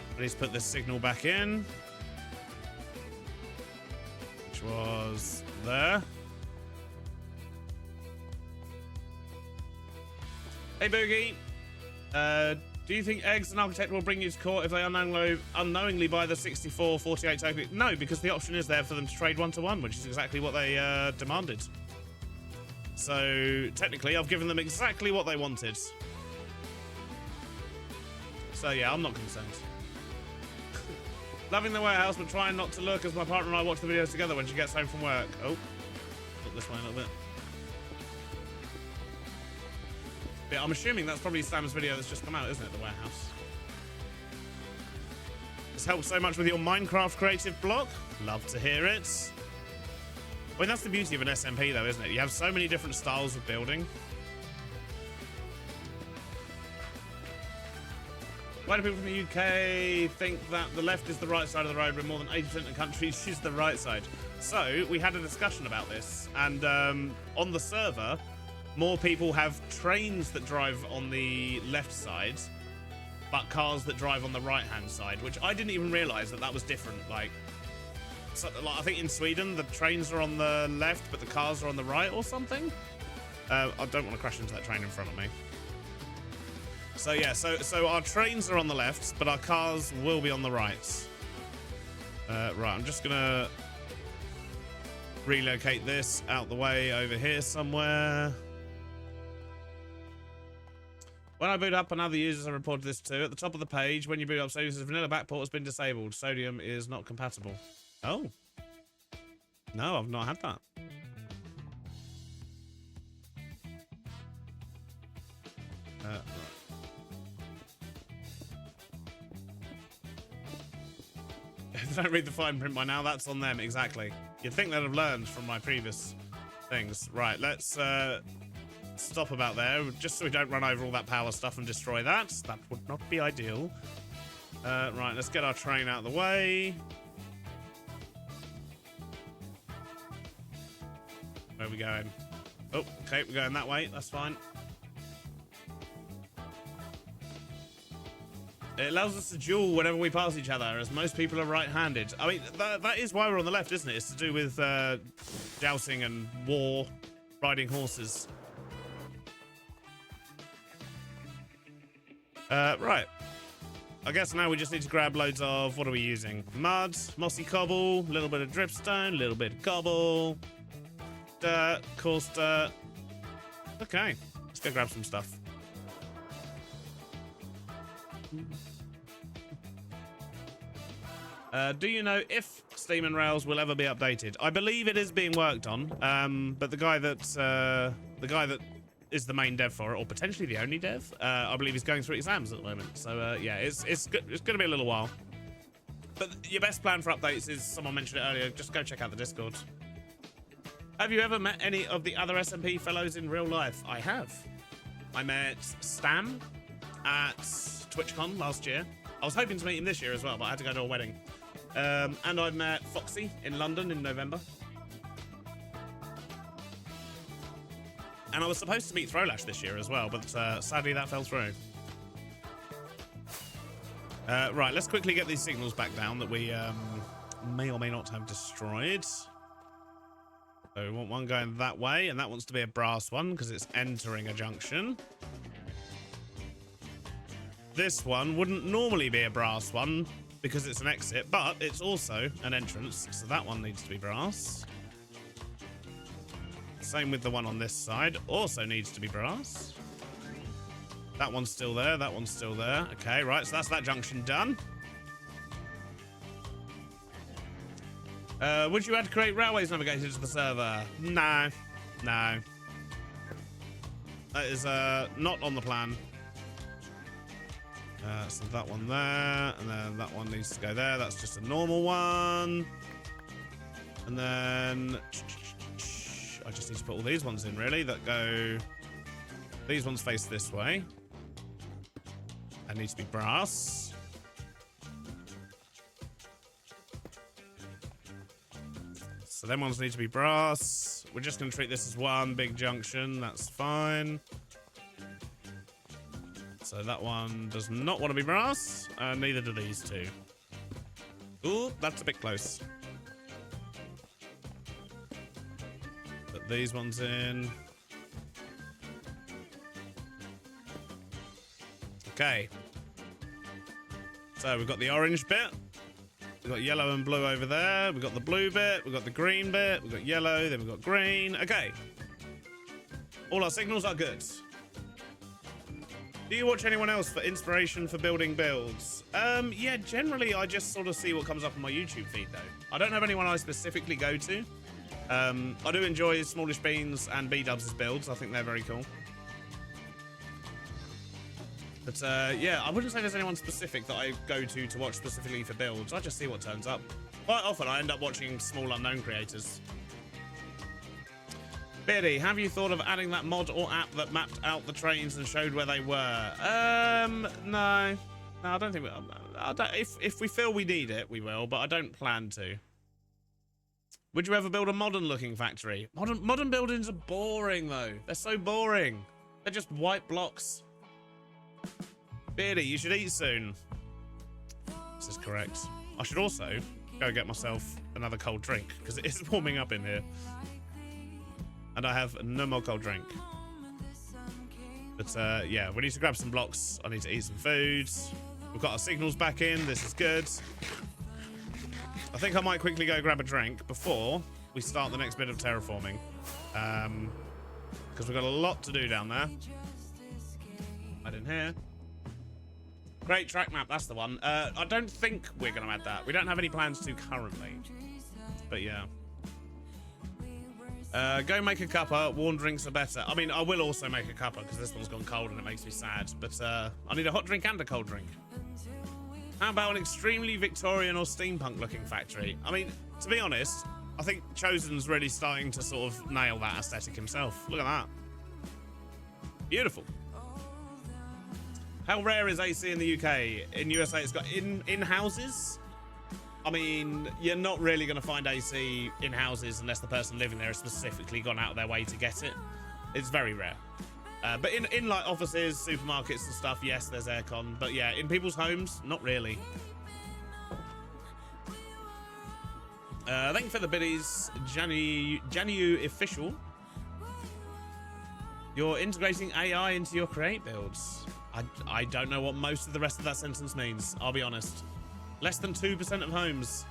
I need to put this signal back in, which was there. Hey Boogie, do you think Eggs and Architect will bring you to court if they unknowingly buy the 6448 token? No, because the option is there for them to trade 1-to-1, which is exactly what they demanded. So technically, I've given them exactly what they wanted. So yeah, I'm not concerned. Loving the warehouse, but trying not to look as my partner and I watch the videos together when she gets home from work. Oh, look this way a little bit. Yeah, I'm assuming that's probably Sam's video that's just come out, isn't it? The warehouse. This helps so much with your Minecraft creative block. Love to hear it. I mean, that's the beauty of an SMP, though, isn't it? You have so many different styles of building. Why do people from the UK think that the left is the right side of the road when more than 80% of the country is the right side? So, we had a discussion about this, and on the server, more people have trains that drive on the left side, but cars that drive on the right-hand side, which I didn't even realise that was different. Like, I think in Sweden, the trains are on the left, but the cars are on the right or something. I don't want to crash into that train in front of me. So yeah, so our trains are on the left, but our cars will be on the right. Right, I'm just gonna relocate this out the way over here somewhere. When I boot up, another users have reported this too. At the top of the page, when you boot up, Sodium says Vanilla backport has been disabled. Sodium is not compatible. Oh. No, I've not had that. Right. If they don't read the fine print by now, that's on them, exactly. You'd think they'd have learned from my previous things. Right, let's stop about there, just so we don't run over all that power stuff and destroy that. That would not be ideal. Right, let's get our train out of the way. Where are we going? Oh, okay, we're going that way. That's fine. It allows us to duel whenever we pass each other, as most people are right-handed. I mean, that is why we're on the left, isn't it? It's to do with jousting and war, riding horses. Right. I guess now we just need to grab loads of, what are we using? Mud, mossy cobble, a little bit of dripstone, a little bit of cobble, dirt, coarse dirt. Okay, let's go grab some stuff. Do you know if Steam and Rails will ever be updated? I believe it is being worked on, but the guy that is the main dev for it, or potentially the only dev, I believe he's going through exams at the moment. So yeah, it's going to be a little while. But your best plan for updates is, someone mentioned it earlier, just go check out the Discord. Have you ever met any of the other SMP fellows in real life? I have. I met Stam at TwitchCon last year. I was hoping to meet him this year as well, but I had to go to a wedding. And I've met Foxy in London in November. And I was supposed to meet Throwlash this year as well, but sadly that fell through. Right, let's quickly get these signals back down that we may or may not have destroyed. So we want one going that way, and that wants to be a brass one because it's entering a junction. This one wouldn't normally be a brass one because it's an exit, but it's also an entrance, so that one needs to be brass. Same with the one on this side, also needs to be brass. That one's still there, that one's still there. Okay, right, so that's that junction done. Would you add create railways navigator to the server? No, no. That is not on the plan. So that one there, and then that one needs to go there. That's just a normal one. And then I just need to put all these ones in, really, that go... These ones face this way. That needs to be brass. So them ones need to be brass. We're just going to treat this as one big junction. That's fine. So that one does not want to be brass, and neither do these two. Ooh, that's a bit close. Put these ones in. Okay. So we've got the orange bit. We've got yellow and blue over there. We've got the blue bit. We've got the green bit. We've got yellow. Then we've got green. Okay. All our signals are good. Do you watch anyone else for inspiration for building builds? Yeah, generally I just sort of see what comes up on my YouTube feed though. I don't have anyone I specifically go to. I do enjoy Smallish Beans and B-Dubs' builds. I think they're very cool. But yeah, I wouldn't say there's anyone specific that I go to watch specifically for builds. I just see what turns up. Quite often I end up watching small unknown creators. Beardy, have you thought of adding that mod or app that mapped out the trains and showed where they were? No, I don't think if we feel we need it, we will, but I don't plan to. Would you ever build a modern-looking factory? Modern buildings are boring, though. They're so boring. They're just white blocks. Beardy, you should eat soon. This is correct. I should also go get myself another cold drink because it is warming up in here. And I have no more cold drink. But yeah, we need to grab some blocks. I need to eat some food. We've got our signals back in. This is good. I think I might quickly go grab a drink before we start the next bit of terraforming. Because we've got a lot to do down there. Right in here. Great track map, that's the one. I don't think we're going to add that. We don't have any plans to currently. But yeah. Go make a cuppa. Warm drinks are better. I mean, I will also make a cuppa because this one's gone cold and it makes me sad. But I need a hot drink and a cold drink. How about an extremely Victorian or steampunk looking factory? I mean, to be honest, I think Chosen's really starting to sort of nail that aesthetic himself. Look at that. Beautiful. How rare is AC in the UK? In USA, it's got in houses. I mean, you're not really going to find AC in houses unless the person living there has specifically gone out of their way to get it. It's very rare. But in like offices, supermarkets and stuff, yes, there's aircon. But yeah, in people's homes, not really. Thank you for the biddies, Janu Official. You're integrating AI into your create builds. I don't know what most of the rest of that sentence means. I'll be honest. Less than 2% of homes.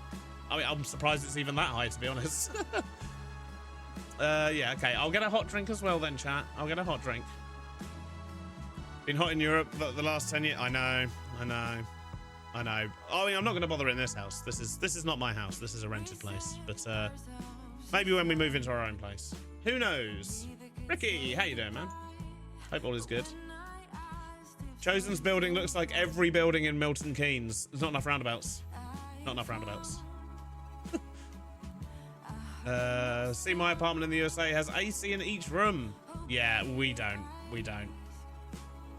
I mean, I'm surprised it's even that high, to be honest. Yeah, okay. I'll get a hot drink as well then, chat. I'll get a hot drink. Been hot in Europe the last 10 years. I know. I mean, I'm not going to bother in this house. This is not my house. This is a rented place. But maybe when we move into our own place. Who knows? Ricky, how you doing, man? Hope all is good. Chosen's building looks like every building in Milton Keynes. There's not enough roundabouts. Not enough roundabouts. See, my apartment in the USA has AC in each room. Yeah, we don't. We don't.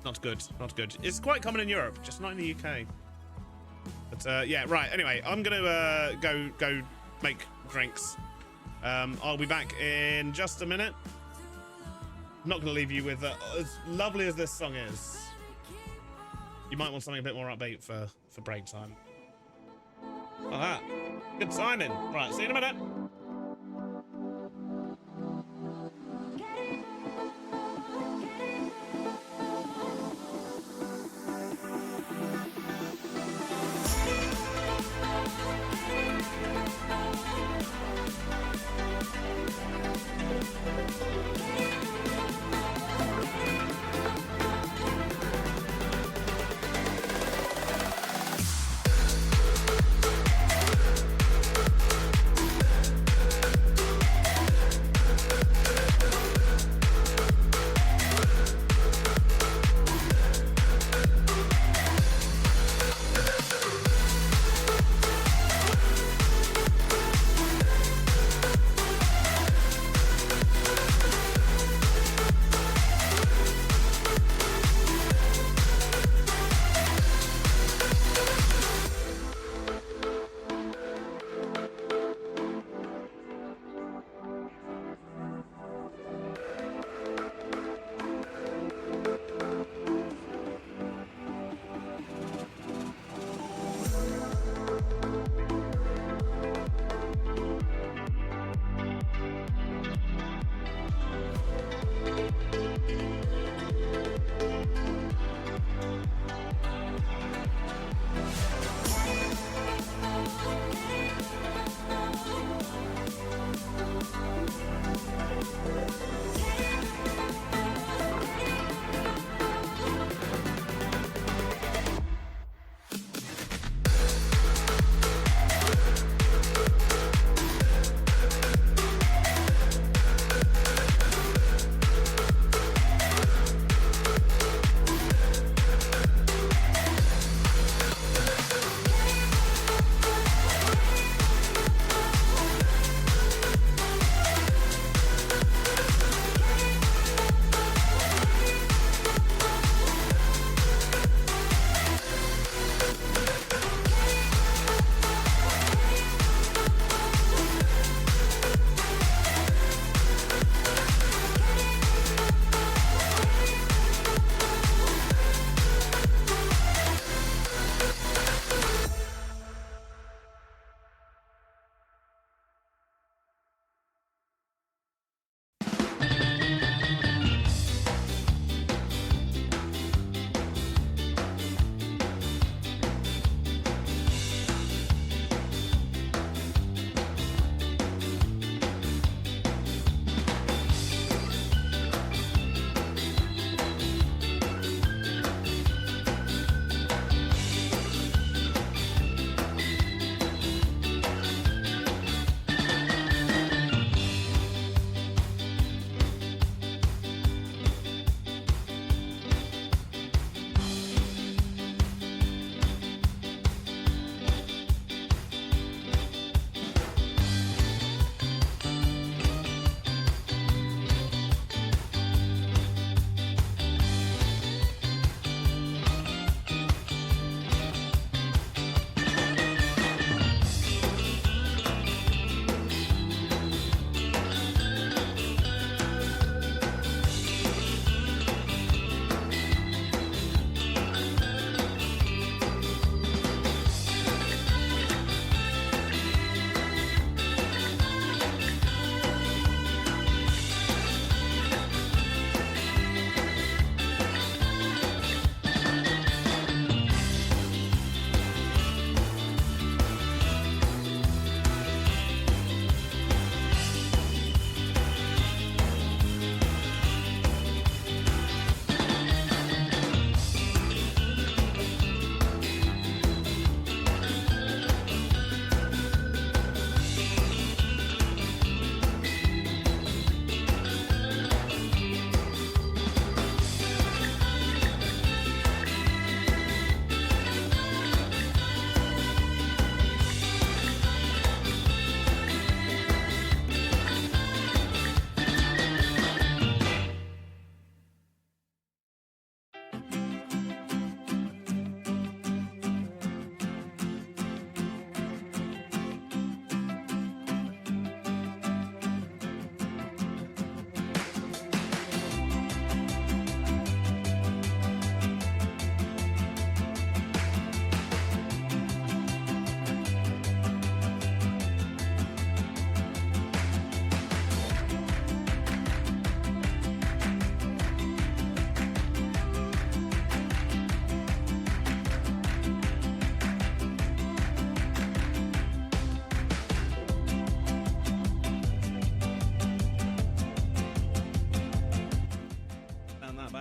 Not good. Not good. It's quite common in Europe, just not in the UK. But yeah, right. Anyway, I'm gonna go make drinks. I'll be back in just a minute. I'm not gonna leave you with as lovely as this song is. You might want something a bit more upbeat for break time. Like that. Good timing. Right, see you in a minute.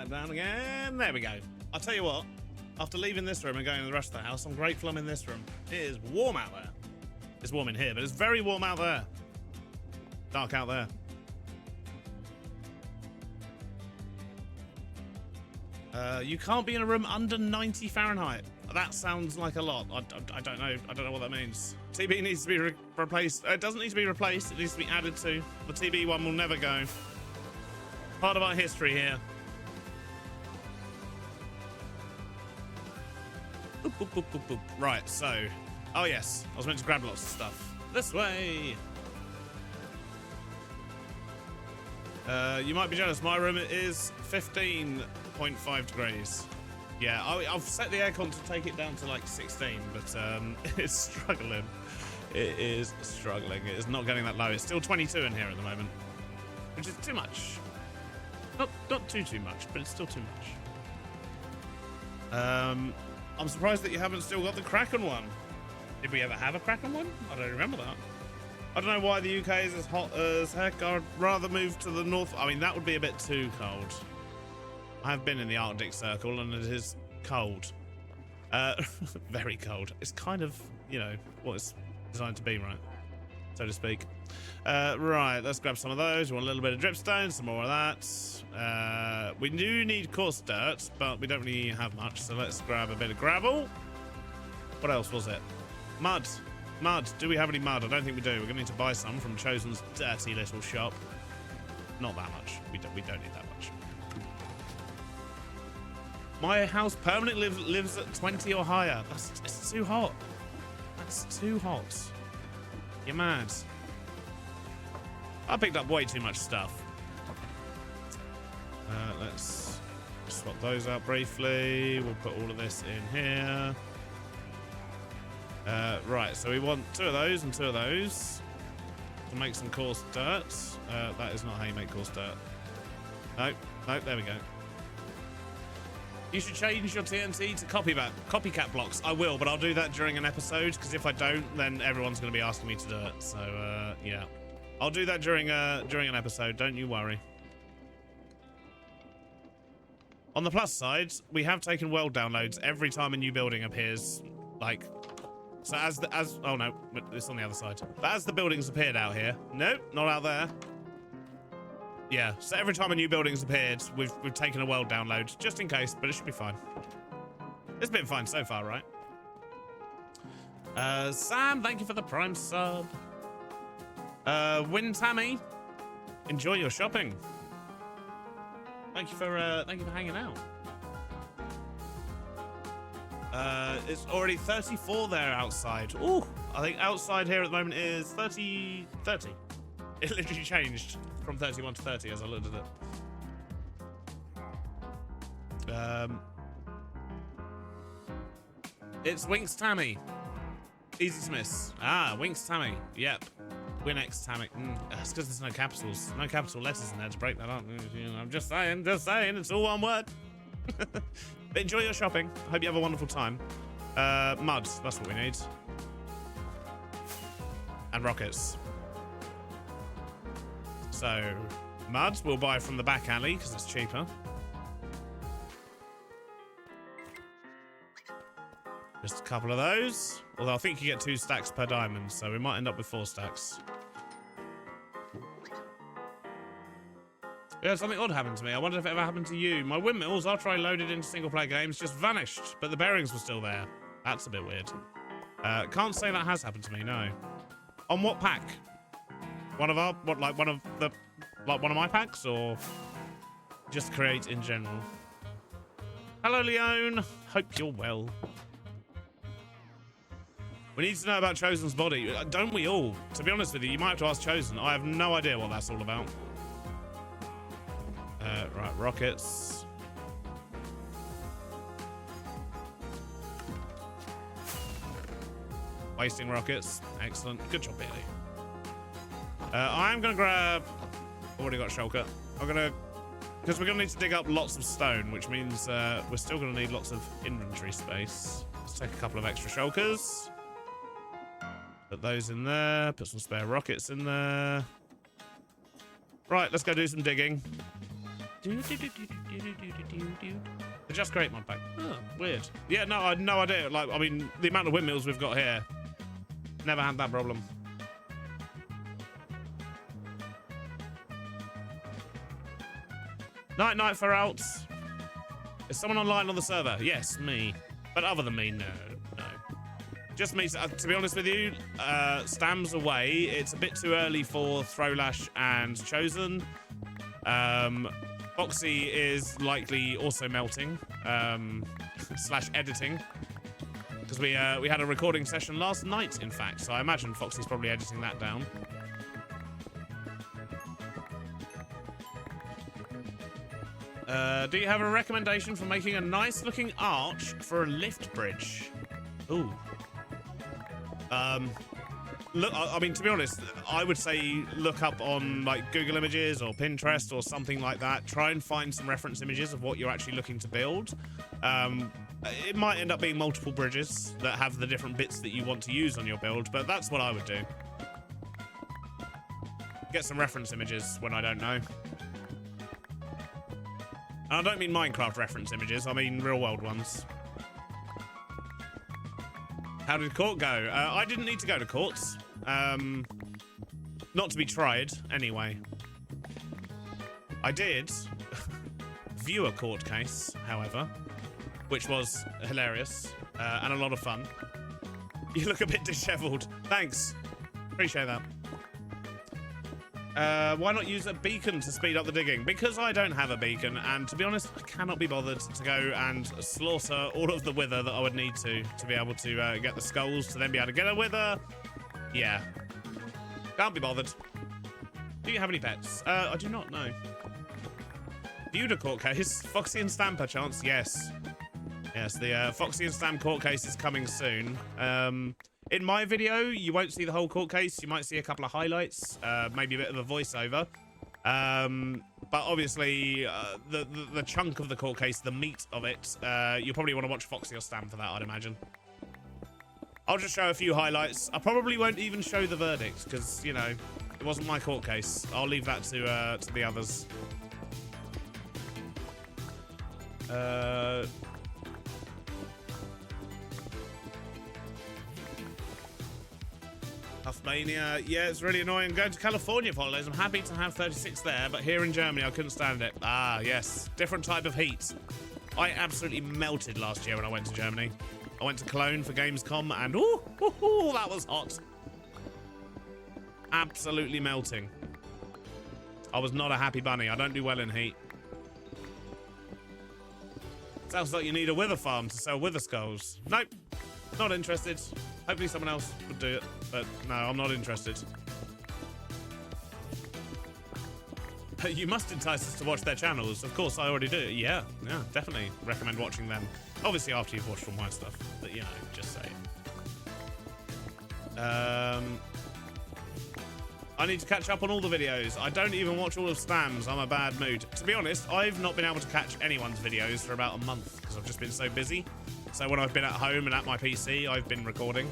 that down again. There we go. I'll tell you what. After leaving this room and going to the rest of the house, I'm grateful I'm in this room. It is warm out there. It's warm in here, but it's very warm out there. Dark out there. You can't be in a room under 90 Fahrenheit. That sounds like a lot. I don't know. I don't know what that means. TB needs to be replaced. It doesn't need to be replaced. It needs to be added to. The TB one will never go. Part of our history here. Boop, boop, boop, boop, boop. Right, so. Oh, yes. I was meant to grab lots of stuff. This way. You might be jealous. My room is 15.5 degrees. Yeah, I've set the aircon to take it down to like 16, but it's struggling. It is struggling. It is not getting that low. It's still 22 in here at the moment, which is too much. Not too much, but it's still too much. I'm surprised that you haven't still got the Kraken one. Did we ever have a Kraken one? I don't remember that. I don't know why the UK is as hot as heck. I'd rather move to the north. I mean, that would be a bit too cold. I have been in the Arctic Circle and it is cold. Very cold. It's kind of, you know, what it's designed to be, right? So to speak. Right, let's grab some of those. We want a little bit of dripstone, some more of that. We do need coarse dirt, but we don't really have much, so let's grab a bit of gravel. What else was it? Mud. Mud. Do we have any mud? I don't think we do. We're going to need to buy some from Chosen's dirty little shop. Not that much. We don't need that much. My house permanently lives at 20 or higher. It's too hot. That's too hot. You're mad. I picked up way too much stuff. Let's swap those out briefly. We'll put all of this in here. Right, so we want 2 of those and 2 of those to make some coarse dirt. That is not how you make coarse dirt. Nope, there we go. You should change your TNT to copycat blocks. I will, but I'll do that during an episode, because if I don't, then everyone's going to be asking me to do it. So, yeah. I'll do that during an episode, don't you worry. On the plus side, we have taken world downloads every time a new building appears. Like, so oh no, it's on the other side. But as the buildings appeared out here, nope, not out there. Yeah, so every time a new building's appeared, we've taken a world download, just in case, but it should be fine. It's been fine so far, right? Sam, thank you for the Prime sub. Win Tammy, enjoy your shopping. Thank you for hanging out. It's already 34 there outside. Ooh, I think outside here at the moment is 30. It literally changed from 31 to 30 as I looked at it. It's Winks Tammy. Easy to miss. Ah, Winks Tammy. Yep. Winx Tammy. It's because there's no capitals. No capital letters in there to break that up. You know, I'm just saying. It's all one word. But enjoy your shopping. I hope you have a wonderful time. Mud. That's what we need. And rockets. So, mud we'll buy from the back alley because it's cheaper. Just a couple of those. Although I think you get 2 stacks per diamond, so we might end up with 4 stacks. Yeah, something odd happened to me. I wonder if it ever happened to you. My windmills, after I loaded into single-player games, just vanished, but the bearings were still there. That's a bit weird. Can't say that has happened to me, no. On what pack? One of my packs, or just create in general? Hello, Leone. Hope you're well. We need to know about Chosen's body. Don't we all? To be honest with you, you might have to ask Chosen. I have no idea what that's all about. Right, rockets. Wasting rockets. Excellent. Good job, Bailey. I'm going to grab... Already got shulker. I'm going to... Because we're going to need to dig up lots of stone, which means we're still going to need lots of inventory space. Let's take a couple of extra shulkers. Put those in there. Put some spare rockets in there. Right, let's go do some digging. Just great mod pack. Oh, weird. Yeah, no, I had no idea. Like, I mean, the amount of windmills we've got here, never had that problem. Night for outs. Is someone online on the server? Yes, me. But other than me, no. Just me. To be honest with you, Stam's away. It's a bit too early for Throwlash and Chosen. Foxy is likely also melting, slash editing. Because we had a recording session last night, in fact. So I imagine Foxy's probably editing that down. Do you have a recommendation for making a nice looking arch for a lift bridge? Ooh. Look, I mean, to be honest, I would say look up on like Google Images or Pinterest or something like that. Try and find some reference images of what you're actually looking to build. It might end up being multiple bridges that have the different bits that you want to use on your build, but that's what I would do. Get some reference images when I don't know. And I don't mean Minecraft reference images, I mean real world ones. How did court go? I didn't need to go to courts. Not to be tried, anyway. I did view a court case, however, which was hilarious and a lot of fun. You look a bit disheveled. Thanks. Appreciate that. Why not use a beacon to speed up the digging? Because I don't have a beacon, and to be honest, I cannot be bothered to go and slaughter all of the wither that I would need to be able to get the skulls, to then be able to get a wither. Yeah. Can't be bothered. Do you have any pets? I do not know. Viewed a court case. Foxy and Stam, perchance? Yes. Yes, the Foxy and Stam court case is coming soon. In my video, you won't see the whole court case. You might see a couple of highlights, maybe a bit of a voiceover. But obviously, the chunk of the court case, the meat of it, you'll probably want to watch Foxy or Stam for that, I'd imagine. I'll just show a few highlights. I probably won't even show the verdict, because, you know, it wasn't my court case. I'll leave that to the others. Huffmania, yeah, it's really annoying. Going to California for holidays. I'm happy to have 36 there, but here in Germany, I couldn't stand it. Ah, yes, different type of heat. I absolutely melted last year when I went to Germany. I went to Cologne for Gamescom, and ooh, that was hot. Absolutely melting. I was not a happy bunny. I don't do well in heat. Sounds like you need a wither farm to sell wither skulls. Nope, not interested. Hopefully someone else would do it, but no, I'm not interested. You must entice us to watch their channels. Of course, I already do. Yeah, definitely recommend watching them. Obviously after you've watched all my stuff, but you know, just saying. I need to catch up on all the videos. I don't even watch all of Stam's. I'm a bad mood. To be honest, I've not been able to catch anyone's videos for about a month because I've just been so busy. So when I've been at home and at my PC, I've been recording.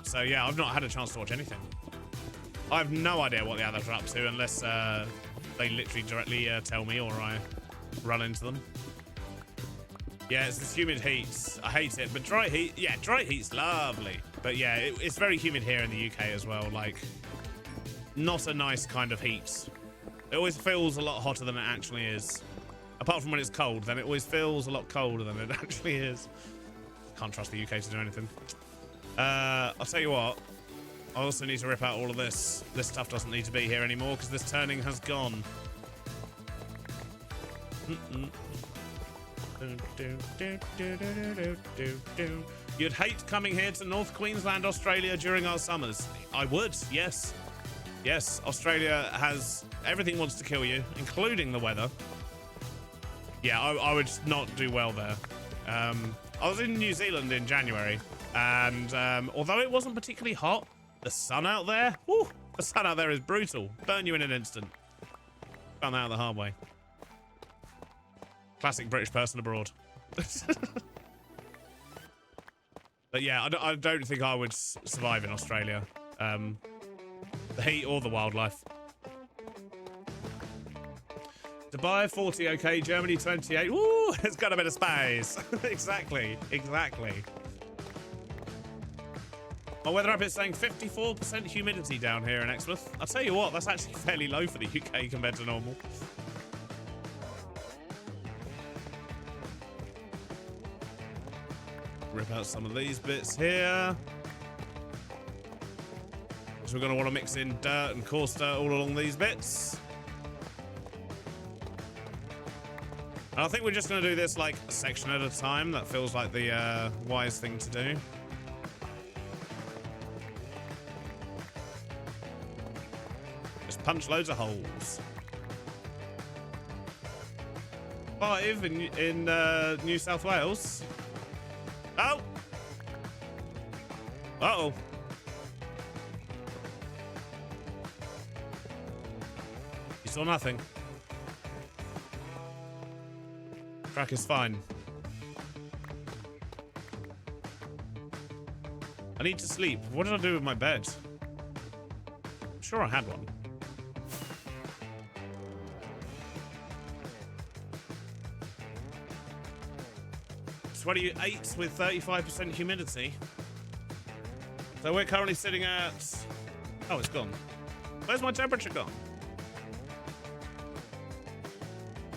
So yeah, I've not had a chance to watch anything. I have no idea what the others are up to unless they literally directly tell me or I run into them. Yeah, it's this humid heat. I hate it, but dry heat, yeah, dry heat's lovely. But yeah, it's very humid here in the UK as well. Like, not a nice kind of heat. It always feels a lot hotter than it actually is. Apart from when it's cold, then it always feels a lot colder than it actually is. Can't trust the UK to do anything. I'll tell you what. I also need to rip out all of this. This stuff doesn't need to be here anymore because this turning has gone. You'd hate coming here to North Queensland, Australia during our summers. I would, yes. Yes, Australia has... Everything wants to kill you, including the weather. Yeah, I would not do well there. I was in New Zealand in January, and although it wasn't particularly hot, the sun out there, whew, the sun out there is brutal. Burn you in an instant. Found that out the hard way. Classic British person abroad. But yeah, I don't think I would survive in Australia. The heat or the wildlife. Dubai 40, okay. Germany 28. Woo, it's got a bit of space. Exactly. My weather app is saying 54% humidity down here in Exmouth. I'll tell you what, that's actually fairly low for the UK compared to normal. Rip out some of these bits here. So we're going to want to mix in dirt and coarse dirt all along these bits. And I think we're just going to do this like a section at a time. That feels like the wise thing to do. Just punch loads of holes. 5 in New South Wales. Oh! Uh-oh. You saw nothing. Track is fine. I need to sleep. What did I do with my bed? I'm sure I had one. It's 28 with 35% humidity. So we're currently sitting at... Oh, it's gone. Where's my temperature gone?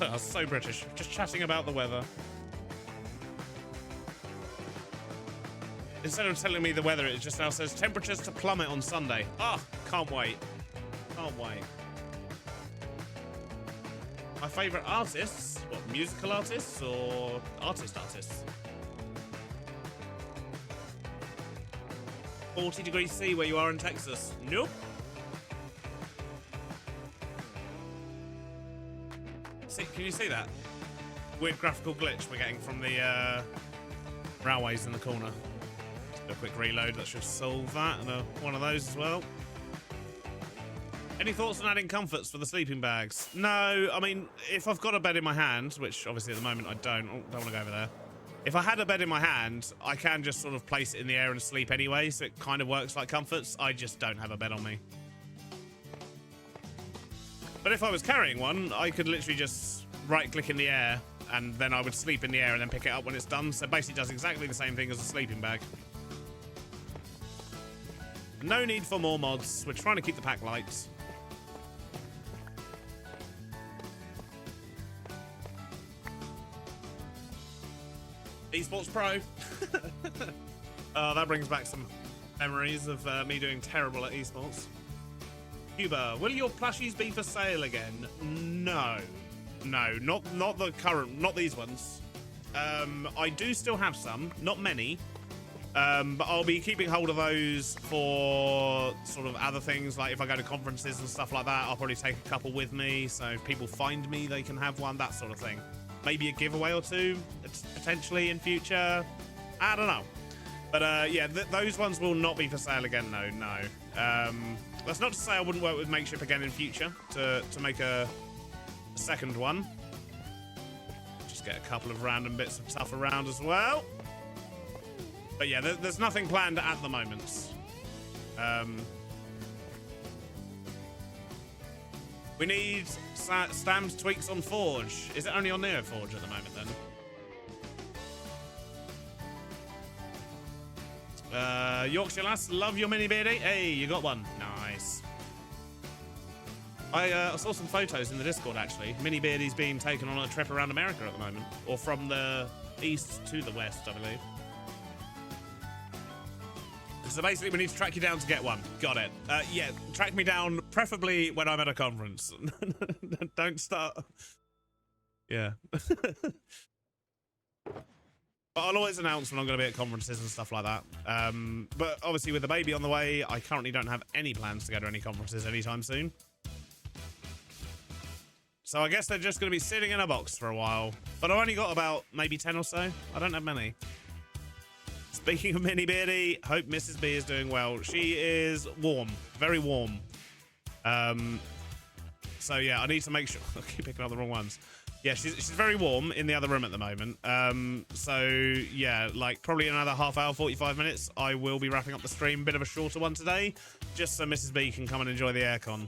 Oh, so British. Just chatting about the weather. Instead of telling me the weather, it just now says temperatures to plummet on Sunday. Oh, can't wait. Can't wait. My favourite artists? What, musical artists or artists? 40 degrees C where you are in Texas. Nope. See, can you see that? Weird graphical glitch we're getting from the railways in the corner. Just do a quick reload, that should solve that. And one of those as well. Any thoughts on adding comforts for the sleeping bags? No, I mean, if I've got a bed in my hand, which obviously at the moment I don't want to go over there. If I had a bed in my hand, I can just sort of place it in the air and sleep anyway, so it kind of works like comforts. I just don't have a bed on me. But if I was carrying one, I could literally just right-click in the air, and then I would sleep in the air and then pick it up when it's done. So it basically does exactly the same thing as a sleeping bag. No need for more mods. We're trying to keep the pack light. Esports Pro. Oh, that brings back some memories of me doing terrible at esports. Cuba, will your plushies be for sale again? No, not the current, not these ones. I do still have some, not many, but I'll be keeping hold of those for sort of other things, like if I go to conferences and stuff like that. I'll probably take a couple with me, so if people find me, they can have one, that sort of thing. Maybe a giveaway or two, potentially in future. I don't know. But yeah, those ones will not be for sale again, no. That's not to say I wouldn't work with Makeship again in future to make a second one. Just get a couple of random bits of stuff around as well. But yeah, there's nothing planned at the moment. We need Stam's tweaks on Forge. Is it only on Neo Forge at the moment then? Yorkshire lass, love your mini beardy. Hey, you got one. Nice. I saw some photos in the Discord actually. Mini beardy's being taken on a trip around America at the moment, or from the east to the west, I believe. So basically, we need to track you down to get one. Got it. Yeah, track me down, preferably when I'm at a conference. Don't start. Yeah. But I'll always announce when I'm going to be at conferences and stuff like that. But obviously, with the baby on the way, I currently don't have any plans to go to any conferences anytime soon. So I guess they're just going to be sitting in a box for a while. But I've only got about maybe 10 or so. I don't have many. Speaking of Mini Beardy, hope Mrs. B is doing well. She is warm, very warm. So yeah, I need to make sure. I keep picking up the wrong ones. Yeah, she's very warm in the other room at the moment. So yeah, like probably another half hour, 45 minutes. I will be wrapping up the stream. Bit of a shorter one today, just so Mrs. B can come and enjoy the aircon.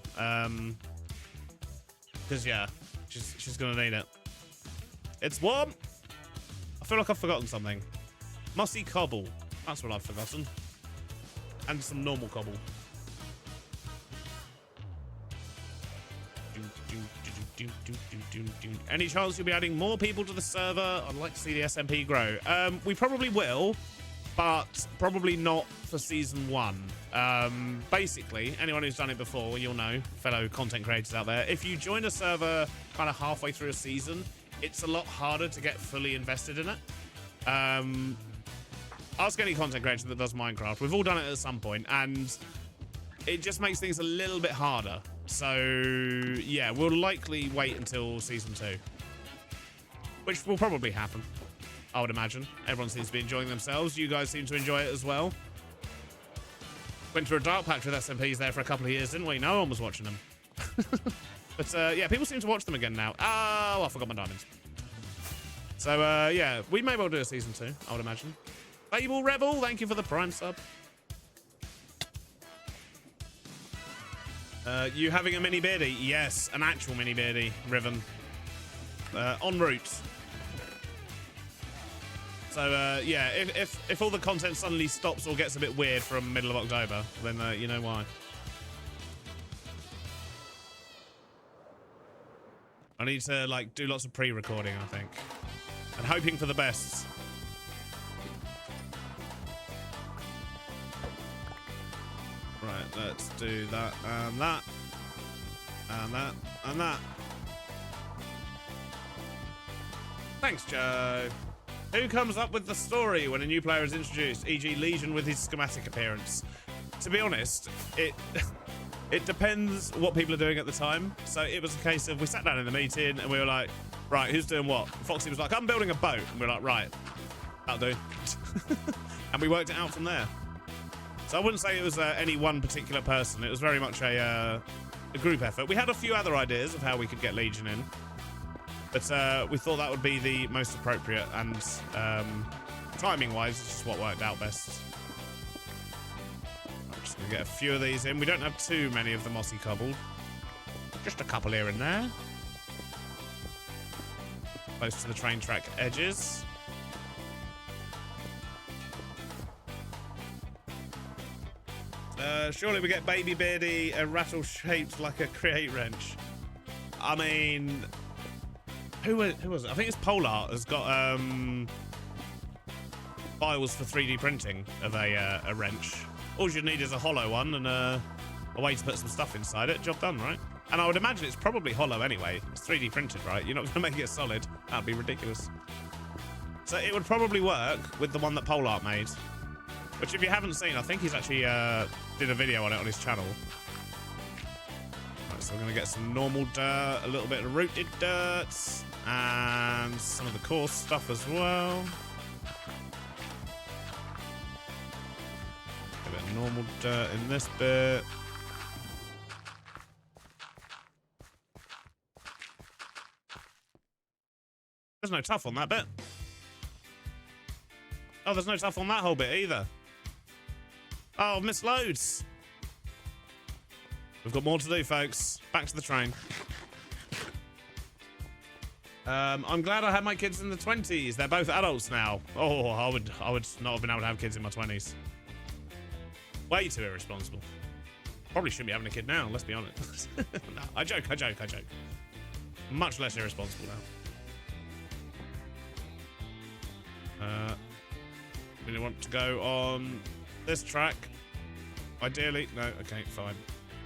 Because yeah, She's gonna need it. It's warm. I feel like I've forgotten something. Mossy cobble. That's what I've forgotten. And some normal cobble. Any chance you'll be adding more people to the server? I'd like to see the SMP grow. We probably will, but probably not for season 1. Basically, anyone who's done it before, you'll know, fellow content creators out there, if you join a server kind of halfway through a season, it's a lot harder to get fully invested in it. Ask any content creator that does Minecraft. We've all done it at some point, and it just makes things a little bit harder. So, yeah, we'll likely wait until season 2, which will probably happen, I would imagine. Everyone seems to be enjoying themselves. You guys seem to enjoy it as well. Went through a dark patch with SMPs there for a couple of years, didn't we? No one was watching them. But, yeah, people seem to watch them again now. Oh, I forgot my diamonds. So, yeah, we may well do a season 2, I would imagine. Fable Rebel, thank you for the Prime sub. You having a mini beardy? Yes, an actual mini beardy, Riven. En route. So, yeah, if all the content suddenly stops or gets a bit weird from middle of October, then you know why. I need to, like, do lots of pre-recording, I think. And hoping for the best. Right, let's do that, and that, and that, and that. Thanks, Joe. Who comes up with the story when a new player is introduced, e.g. Legion with his schematic appearance? To be honest, it depends what people are doing at the time. So it was a case of, we sat down in the meeting and we were like, right, who's doing what? Foxy was like, I'm building a boat. And we were like, right, that'll do. And we worked it out from there. So I wouldn't say it was any one particular person. It was very much a group effort. We had a few other ideas of how we could get Legion in, but we thought that would be the most appropriate, and timing-wise, it's just what worked out best. I'm just going to get a few of these in. We don't have too many of the mossy cobbled. Just a couple here and there. Close to the train track edges. Surely we get Baby Beardy, a rattle shaped like a create wrench. I mean, who was it? I think it's Polar has got files for 3D printing of a wrench. All you need is a hollow one and a way to put some stuff inside it. Job done, right? And I would imagine it's probably hollow anyway. It's 3D printed, right? You're not going to make it solid. That'd be ridiculous. So it would probably work with the one that Polar made. Which, if you haven't seen, I think he's actually did a video on it on his channel. Right, so we're going to get some normal dirt, a little bit of rooted dirt, and some of the coarse stuff as well. A bit of normal dirt in this bit. There's no tough on that bit. Oh, there's no tough on that whole bit either. Oh, I've missed loads. We've got more to do, folks. Back to the train. I'm glad I had my kids in the 20s. They're both adults now. Oh, I would not have been able to have kids in my 20s. Way too irresponsible. Probably shouldn't be having a kid now, let's be honest. No, I joke. Much less irresponsible now. We want to go on this track. Ideally, no, okay, fine.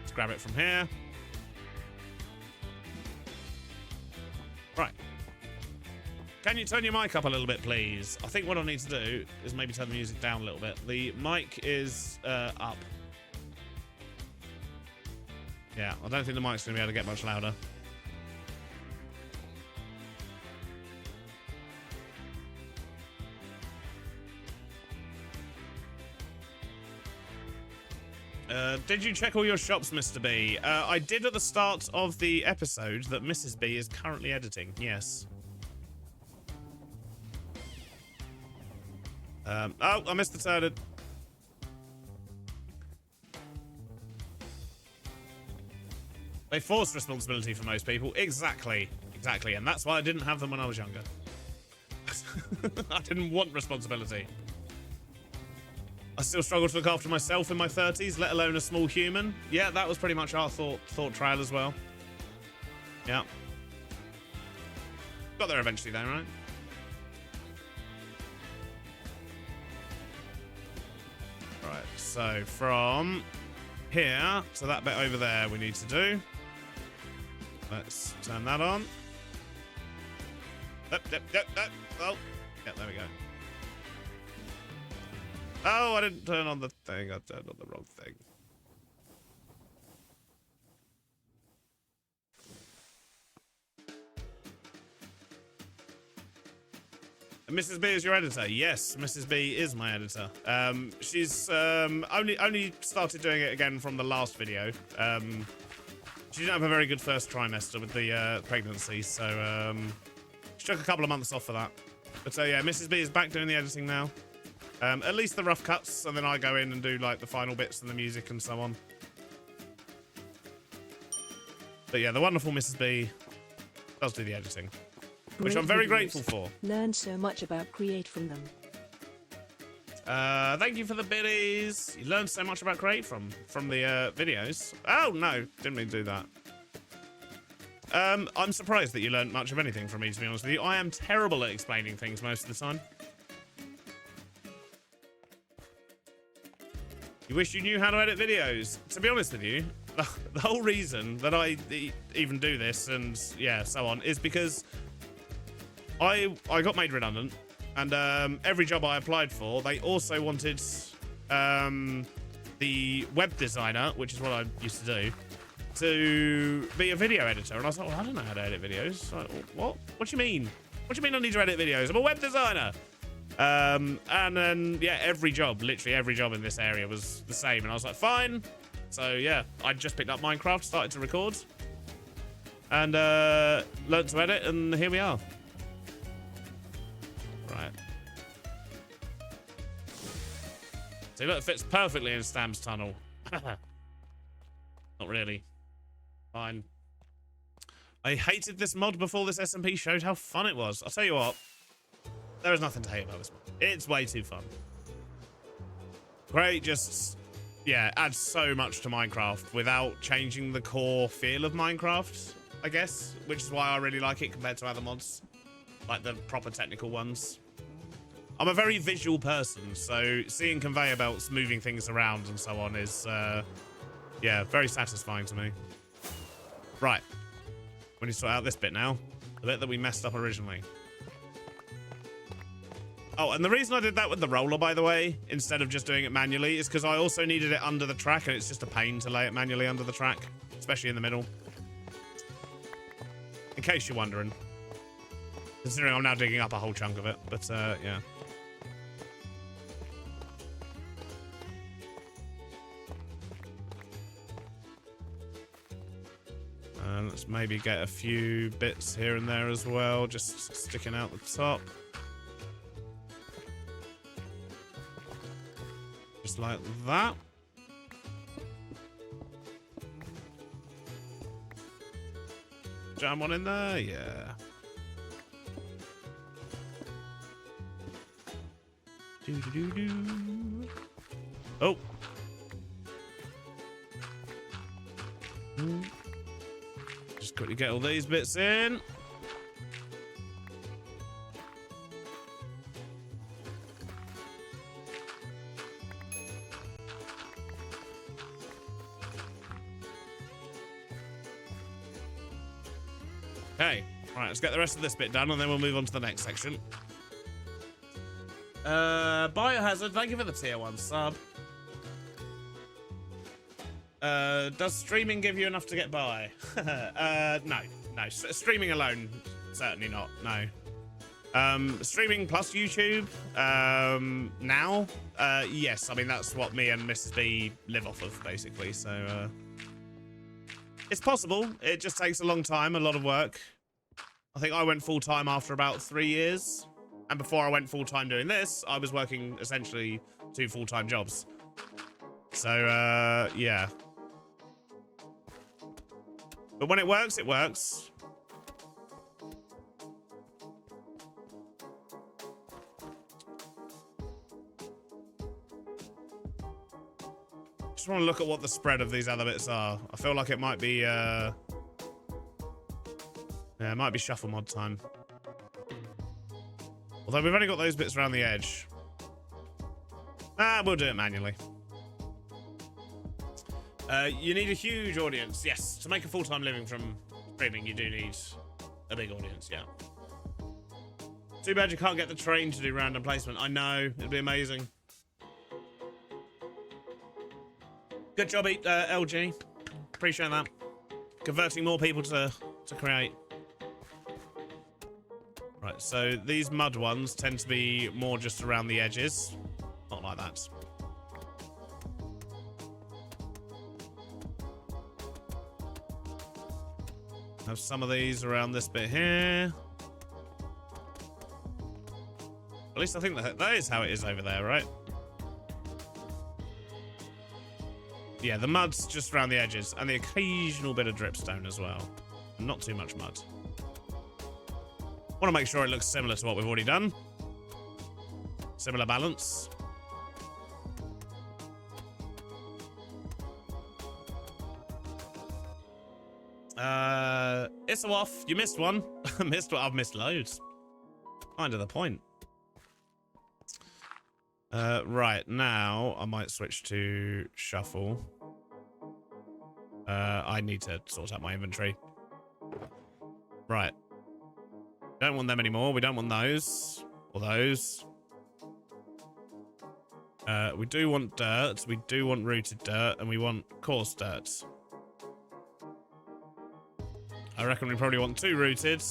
Let's grab it from here. Right. Can you turn your mic up a little bit, please? I think what I need to do is maybe turn the music down a little bit. The mic is up. Yeah, I don't think the mic's going to be able to get much louder. Did you check all your shops, Mr. B? I did at the start of the episode that Mrs. B is currently editing, yes. Oh, I missed the turn. They force responsibility for most people. Exactly. Exactly, and that's why I didn't have them when I was younger. I didn't want responsibility. I still struggle to look after myself in my 30s, let alone a small human. Yeah, that was pretty much our thought trail as well. Yeah. Got there eventually though, right? Right, so from here to that bit over there we need to do. Let's turn that on. Oh, yeah, there we go. Oh, I didn't turn on the thing. I turned on the wrong thing. Mrs. B is your editor? Yes, Mrs. B is my editor. She's only started doing it again from the last video. She didn't have a very good first trimester with the pregnancy, so she took a couple of months off for that. But yeah, Mrs. B is back doing the editing now. At least the rough cuts, and then I go in and do like the final bits and the music and so on. But yeah, the wonderful Mrs. B does do the editing, which I'm very grateful for. Learned so much about Create from them. Thank you for the biddies. You learned so much about Create from the videos. Oh no, didn't mean to do that. I'm surprised that you learned much of anything from me, to be honest with you. I am terrible at explaining things most of the time. You wish you knew how to edit videos. To be honest with you, the whole reason that I even do this and yeah, so on, is because I got made redundant, and every job I applied for, they also wanted the web designer, which is what I used to do, to be a video editor. And I was like, well, I don't know how to edit videos. Like, what? What do you mean? What do you mean I need to edit videos? I'm a web designer. And then, yeah, every job, literally every job in this area was the same. And I was like, fine. So, yeah, I just picked up Minecraft, started to record, and learned to edit, and here we are. Right. See, look, it fits perfectly in Stam's tunnel. Not really. Fine. I hated this mod before this SMP showed how fun it was. I'll tell you what. There is nothing to hate about this mod. It's way too fun. Great, just, yeah, adds so much to Minecraft without changing the core feel of Minecraft, I guess. Which is why I really like it compared to other mods. Like the proper technical ones. I'm a very visual person, so seeing conveyor belts moving things around and so on is, yeah, very satisfying to me. Right. We need to sort out this bit now. The bit that we messed up originally. Oh, and the reason I did that with the roller, by the way, instead of just doing it manually, is because I also needed it under the track, and it's just a pain to lay it manually under the track, especially in the middle. In case you're wondering. Considering I'm now digging up a whole chunk of it, but, yeah. Let's maybe get a few bits here and there as well, just sticking out the top. Just like that. Jam one in there, yeah. Doo-doo-doo-doo. Oh. Just quickly get all these bits in. Okay, right, let's get the rest of this bit done and then we'll move on to the next section. Biohazard, thank you for the tier 1 sub. Does streaming give you enough to get by? No. Streaming alone, certainly not, no. Streaming plus YouTube, now, yes. I mean, that's what me and Mrs. B live off of, basically, so, it's possible. It just takes a long time, a lot of work. I think I went full-time after about 3 years. And before I went full-time doing this, I was working essentially 2 full-time jobs. So, yeah. But when it works, it works. just want to look at what the spread of these other bits are. I feel like it might be, yeah, it might be shuffle mod time. Although we've only got those bits around the edge. We'll do it manually. You need a huge audience. Yes, to make a full-time living from streaming, you do need a big audience, yeah. Too bad you can't get the train to do random placement. I know, it'd be amazing. Good job, LG. Appreciate that. Converting more people to create. Right, so these mud ones tend to be more just around the edges. Not like that. Have some of these around this bit here. At least I think that is how it is over there, right? Yeah, the mud's just around the edges, and the occasional bit of dripstone as well. Not too much mud. Want to make sure it looks similar to what we've already done. Similar balance. It's a waff. You missed one. I've missed loads. Kind of the point. Right, now I might switch to shuffle. I need to sort out my inventory. Right. Don't want them anymore. We don't want those. Or those. We do want dirt. We do want rooted dirt. And we want coarse dirt. I reckon we probably want 2 rooted.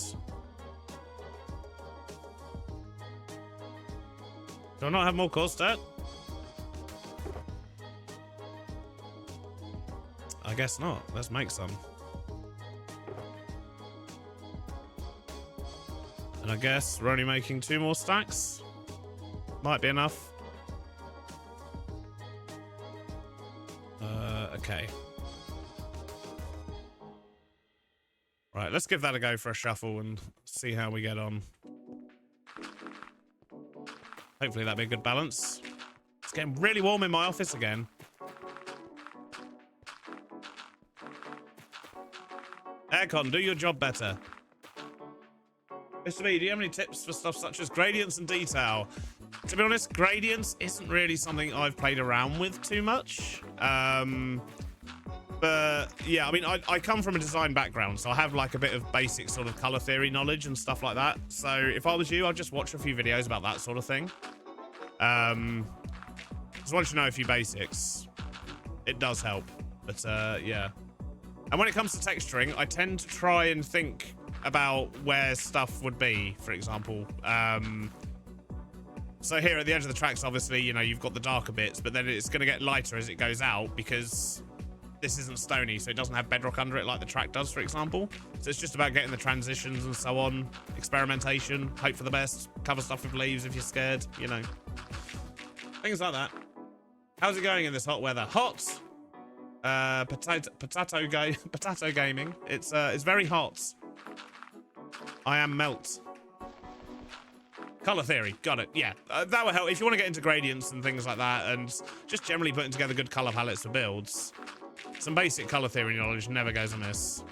Do I not have more coarse dirt? I guess not. Let's make some. And I guess we're only making 2 more stacks. Might be enough. Okay. Right, let's give that a go for a shuffle and see how we get on. Hopefully that'll be a good balance. It's getting really warm in my office again. Aircon, do your job better. Mr. B, do you have any tips for stuff such as gradients and detail? To be honest, gradients isn't really something I've played around with too much. But yeah, I mean, I come from a design background, so I have like a bit of basic sort of color theory knowledge and stuff like that. So if I was you, I'd just watch a few videos about that sort of thing. Just want you to know a few basics. It does help, but yeah. And when it comes to texturing, I tend to try and think about where stuff would be, for example. So here at the edge of the tracks, obviously, you know, you've got the darker bits, but then it's going to get lighter as it goes out because this isn't stony, so it doesn't have bedrock under it like the track does, for example. So it's just about getting the transitions and so on, experimentation, hope for the best, cover stuff with leaves if you're scared, you know. Things like that. How's it going in this hot weather? Hot! Potato gaming. It's very hot. I am melt. Color theory, got it. Yeah, that will help if you want to get into gradients and things like that, and just generally putting together good color palettes for builds. Some basic color theory knowledge never goes amiss.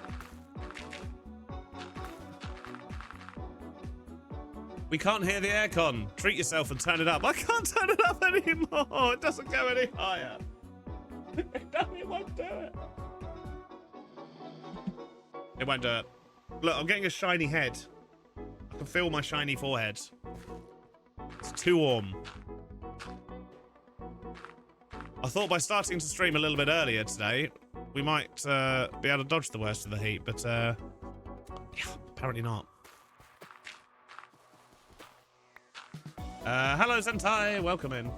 We can't hear the aircon. Treat yourself and turn it up. I can't turn it up anymore. It doesn't go any higher. It won't do it. It won't do it. Look, I'm getting a shiny head. I can feel my shiny forehead. It's too warm. I thought by starting to stream a little bit earlier today, we might be able to dodge the worst of the heat, but yeah, apparently not. Hello, Zentai. Welcome in.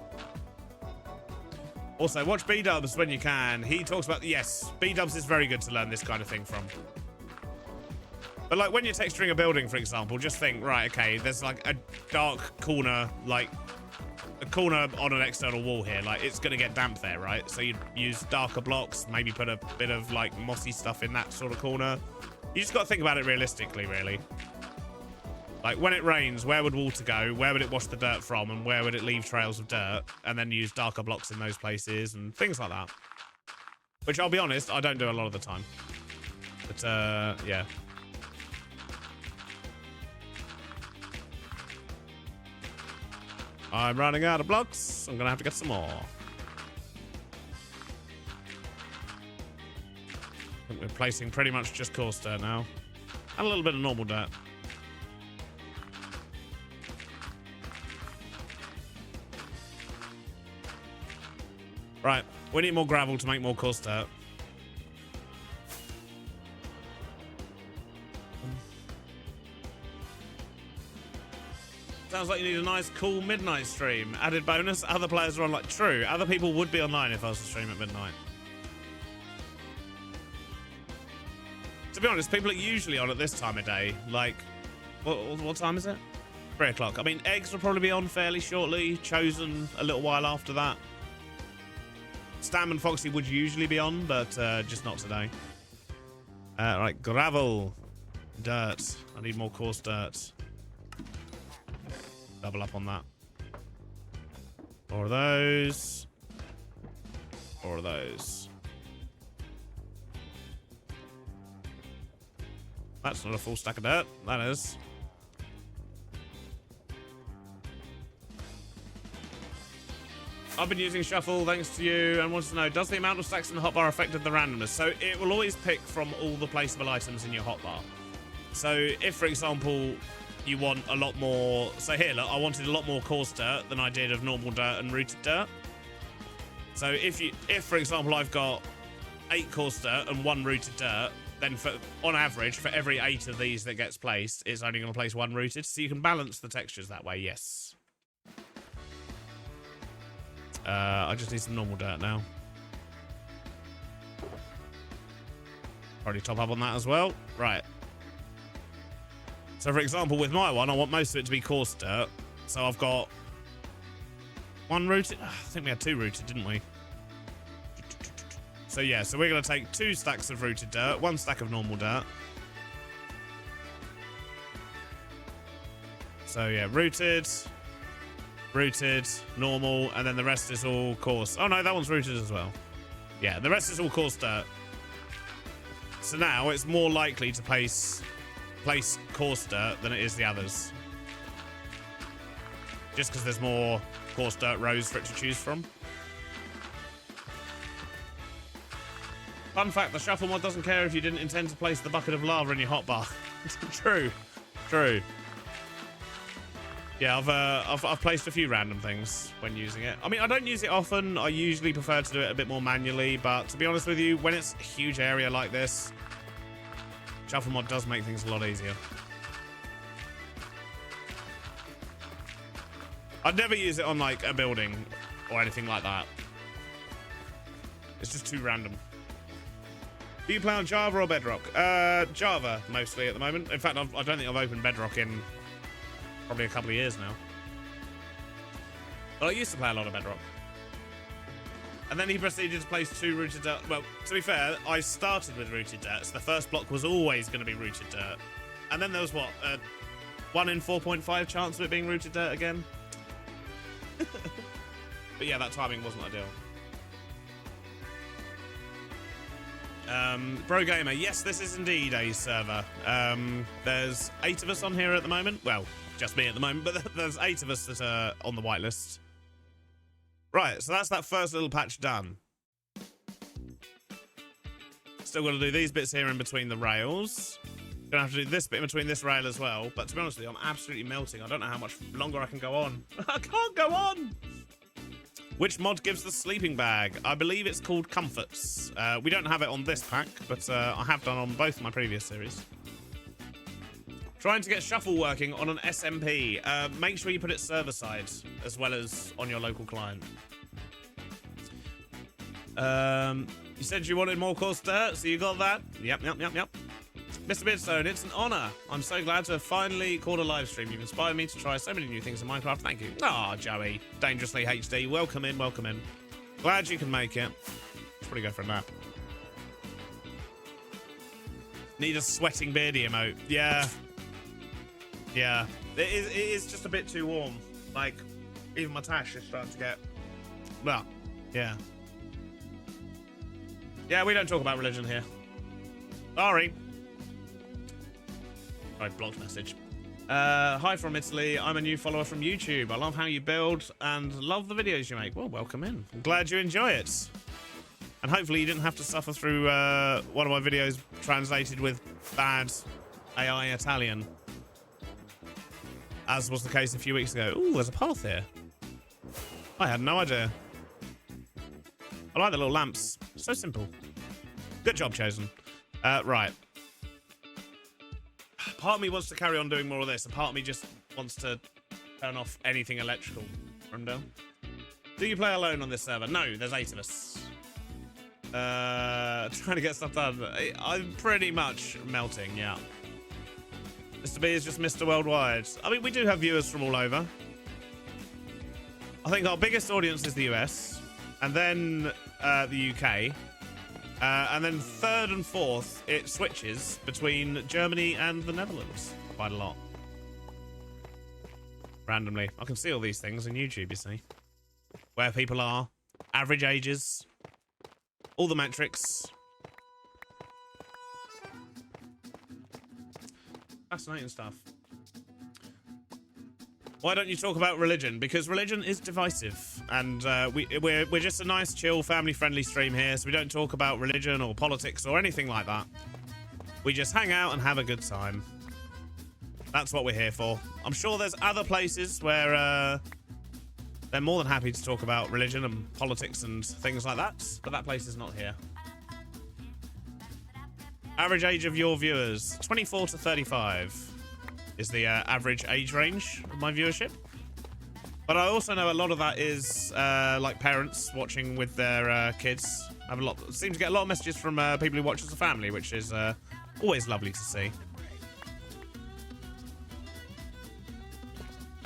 Also, watch B-dubs when you can. He talks about... Yes, B-dubs is very good to learn this kind of thing from. But, like, when you're texturing a building, for example, just think, right, okay, there's, like, a dark corner, like, a corner on an external wall here. Like, it's going to get damp there, right? So you use darker blocks, maybe put a bit of, like, mossy stuff in that sort of corner. You just got to think about it realistically, really. Like, when it rains, where would water go? Where would it wash the dirt from? And where would it leave trails of dirt? And then use darker blocks in those places and things like that. Which, I'll be honest, I don't do a lot of the time. But, yeah. I'm running out of blocks. I'm going to have to get some more. I think we're placing pretty much just coarse dirt now. And a little bit of normal dirt. Right, we need more gravel to make more coarse dirt. Sounds like you need a nice, cool midnight stream. Added bonus, other players are on. Like, true, other people would be online if I was to stream at midnight. To be honest, people are usually on at this time of day. Like, what time is it? 3 o'clock. I mean, eggs will probably be on fairly shortly. Chosen a little while after that. Stam and Foxy would usually be on, but just not today. Right, gravel. Dirt. I need more coarse dirt. Double up on that. 4 of those. 4 of those. That's not a full stack of dirt. That is. I've been using Shuffle thanks to you and wanted to know, does the amount of stacks in the hotbar affect the randomness? So it will always pick from all the placeable items in your hotbar. So if, for example, you want a lot more... So here, look, I wanted a lot more coarse dirt than I did of normal dirt and rooted dirt. So if, for example, I've got 8 coarse dirt and 1 rooted dirt, then on average, for every 8 of these that gets placed, it's only going to place 1 rooted. So you can balance the textures that way, yes. I just need some normal dirt now. Already top up on that as well. Right. So, for example, with my one, I want most of it to be coarse dirt. So I've got 1 rooted. I think we had 2 rooted, didn't we? So, yeah. So we're going to take 2 stacks of rooted dirt, 1 stack of normal dirt. So, yeah, rooted, normal, and then the rest is all coarse. Oh, no, that one's rooted as well. Yeah, the rest is all coarse dirt. So now it's more likely to place coarse dirt than it is the others. Just because there's more coarse dirt rows for it to choose from. Fun fact, the shuffle mod doesn't care if you didn't intend to place the bucket of lava in your hotbar. True. True. Yeah, I've placed a few random things when using it. I mean, I don't use it often. I usually prefer to do it a bit more manually, but to be honest with you, when it's a huge area like this, Shuffle mod does make things a lot easier. I'd never use it on, like, a building or anything like that. It's just too random. Do you play on Java or Bedrock? Java, mostly, at the moment. In fact, I don't think I've opened Bedrock in probably a couple of years now. But I used to play a lot of Bedrock. And then he proceeded to place 2 rooted dirt. Well, to be fair, I started with rooted dirt, so the first block was always going to be rooted dirt. And then there was, what, 1 in 4.5 chance of it being rooted dirt again? But yeah, that timing wasn't ideal. Bro Gamer, yes, this is indeed a server. There's 8 of us on here at the moment. Well, just me at the moment, but there's 8 of us that are on the whitelist. Right, so that's that first little patch done. Still got to do these bits here in between the rails. Gonna have to do this bit in between this rail as well. But to be honest with you, I'm absolutely melting. I don't know how much longer I can go on. I can't go on! Which mod gives the sleeping bag? I believe it's called Comforts. We don't have it on this pack, but I have done on both my previous series. Trying to get Shuffle working on an SMP. Make sure you put it server-side as well as on your local client. You said you wanted more coarse dirt, so you got that? Yep. Mr. Beardstone, it's an honor. I'm so glad to have finally caught a live stream. You've inspired me to try so many new things in Minecraft. Thank you. Ah, Joey. Dangerously HD. Welcome in, welcome in. Glad you can make it. Let's probably go for a nap. Need a sweating beardy emote. Yeah. Yeah. It is just a bit too warm. Like, even my tash is starting to get... Well, yeah. Yeah, we don't talk about religion here. Sorry. Right, blocked message. Hi from Italy. I'm a new follower from YouTube. I love how you build and love the videos you make. Well, welcome in. I'm glad you enjoy it. And hopefully you didn't have to suffer through one of my videos translated with bad AI Italian, as was the case a few weeks ago. Ooh, there's a path here. I had no idea. I like the little lamps. So simple. Good job, Chosen. Right. Part of me wants to carry on doing more of this, and part of me just wants to turn off anything electrical. Rundown. Do you play alone on this server? No, there's 8 of us. Trying to get stuff done. I'm pretty much melting, yeah. Mr. B is just Mr. Worldwide. I mean, we do have viewers from all over. I think our biggest audience is the US, and then the UK. And then third and fourth, it switches between Germany and the Netherlands quite a lot. Randomly. I can see all these things on YouTube, you see. Where people are, average ages, all the metrics. Fascinating stuff. Why don't you talk about religion? Because religion is divisive, and we're just a nice, chill, family-friendly stream here, so we don't talk about religion or politics or anything like that. We just hang out and have a good time. That's what we're here for. I'm sure there's other places where they're more than happy to talk about religion and politics and things like that, but that place is not here. Average age of your viewers, 24 to 35. Is the average age range of my viewership. But I also know a lot of that is like parents watching with their kids. I have seem to get a lot of messages from people who watch as a family, which is always lovely to see.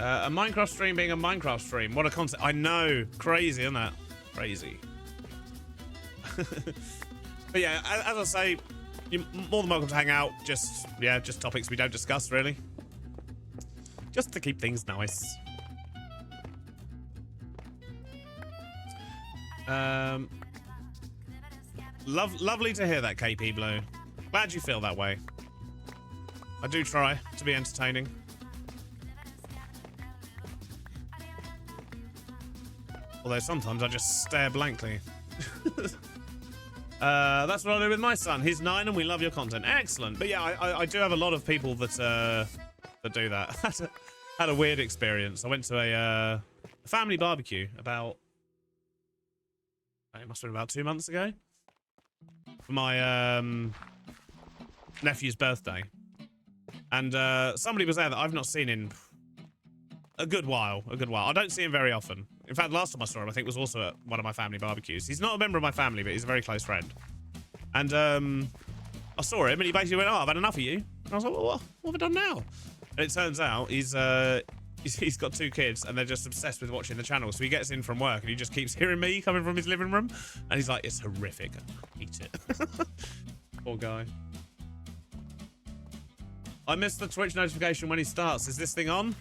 A Minecraft stream being a Minecraft stream. What a concept. I know. Crazy, isn't it? Crazy. But yeah, as I say, you're more than welcome to hang out. Just topics we don't discuss, really. Just to keep things nice. Lovely to hear that, KP Blue. Glad you feel that way. I do try to be entertaining. Although sometimes I just stare blankly. That's what I do with my son. He's 9 and we love your content. Excellent. But yeah, I do have a lot of people that do that. Had a weird experience. I went to a family barbecue about, it must have been about 2 months ago, for my nephew's birthday. And somebody was there that I've not seen in a good while. I don't see him very often. In fact, last time I saw him, I think, was also at one of my family barbecues. He's not a member of my family, but he's a very close friend. And I saw him, and he basically went, "Oh, I've had enough of you." And I was like, "Well, what have I done now?" And it turns out he's got 2 kids, and they're just obsessed with watching the channel. So he gets in from work, and he just keeps hearing me coming from his living room, and he's like, "It's horrific. I hate it." Poor guy. I missed the Twitch notification when he starts. Is this thing on?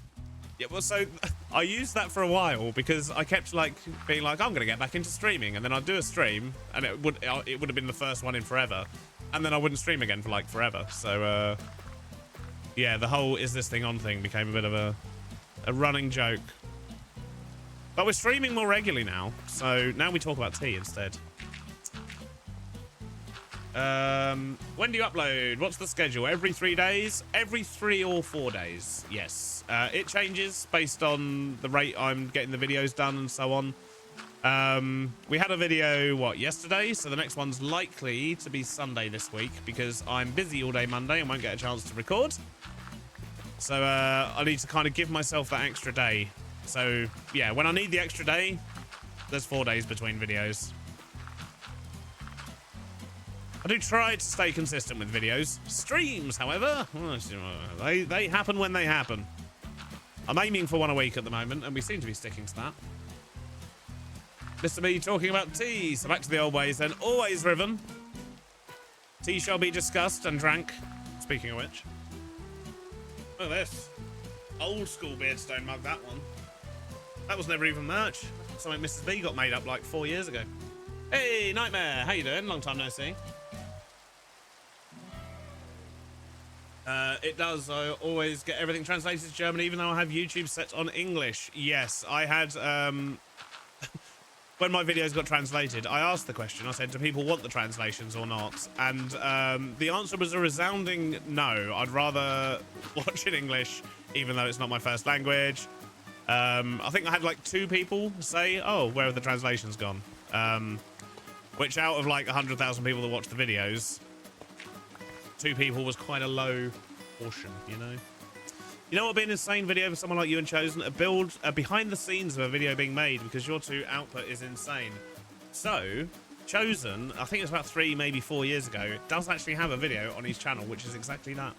Yeah, well, so I used that for a while because I kept like being like, I'm gonna get back into streaming, and then I'd do a stream, and it would have been the first one in forever, and then I wouldn't stream again for like forever. So yeah, the whole "is this thing on" thing became a bit of a running joke. But we're streaming more regularly now, so now we talk about tea instead. When do you upload? What's the schedule? Every 3 days? Every 3 or 4 days. Yes. It changes based on the rate I'm getting the videos done and so on. We had a video, yesterday? So the next one's likely to be Sunday this week because I'm busy all day Monday and won't get a chance to record. So I need to kind of give myself that extra day. So yeah, when I need the extra day, there's 4 days between videos. I do try to stay consistent with videos. Streams, however, they happen when they happen. I'm aiming for 1 a week at the moment, and we seem to be sticking to that. Mr. B talking about tea. So back to the old ways then. Always Riven. Tea shall be discussed and drank. Speaking of which. Look at this. Old school Beardstone mug, that one. That was never even merch. Something Mrs. B got made up like 4 years ago. Hey, Nightmare, how you doing? Long time no see. It does. I always get everything translated to German, even though I have YouTube set on English. Yes, I had, when my videos got translated, I asked the question. I said, do people want the translations or not? And the answer was a resounding no. I'd rather watch in English, even though it's not my first language. I think I had like 2 people say, oh, where have the translations gone? Which out of like 100,000 people that watch the videos, 2 people was quite a low portion, you know? You know what would be an insane video for someone like you and Chosen? A behind the scenes of a video being made, because your 2 output is insane. So, Chosen, I think it's about 3, maybe 4 years ago, does actually have a video on his channel, which is exactly that.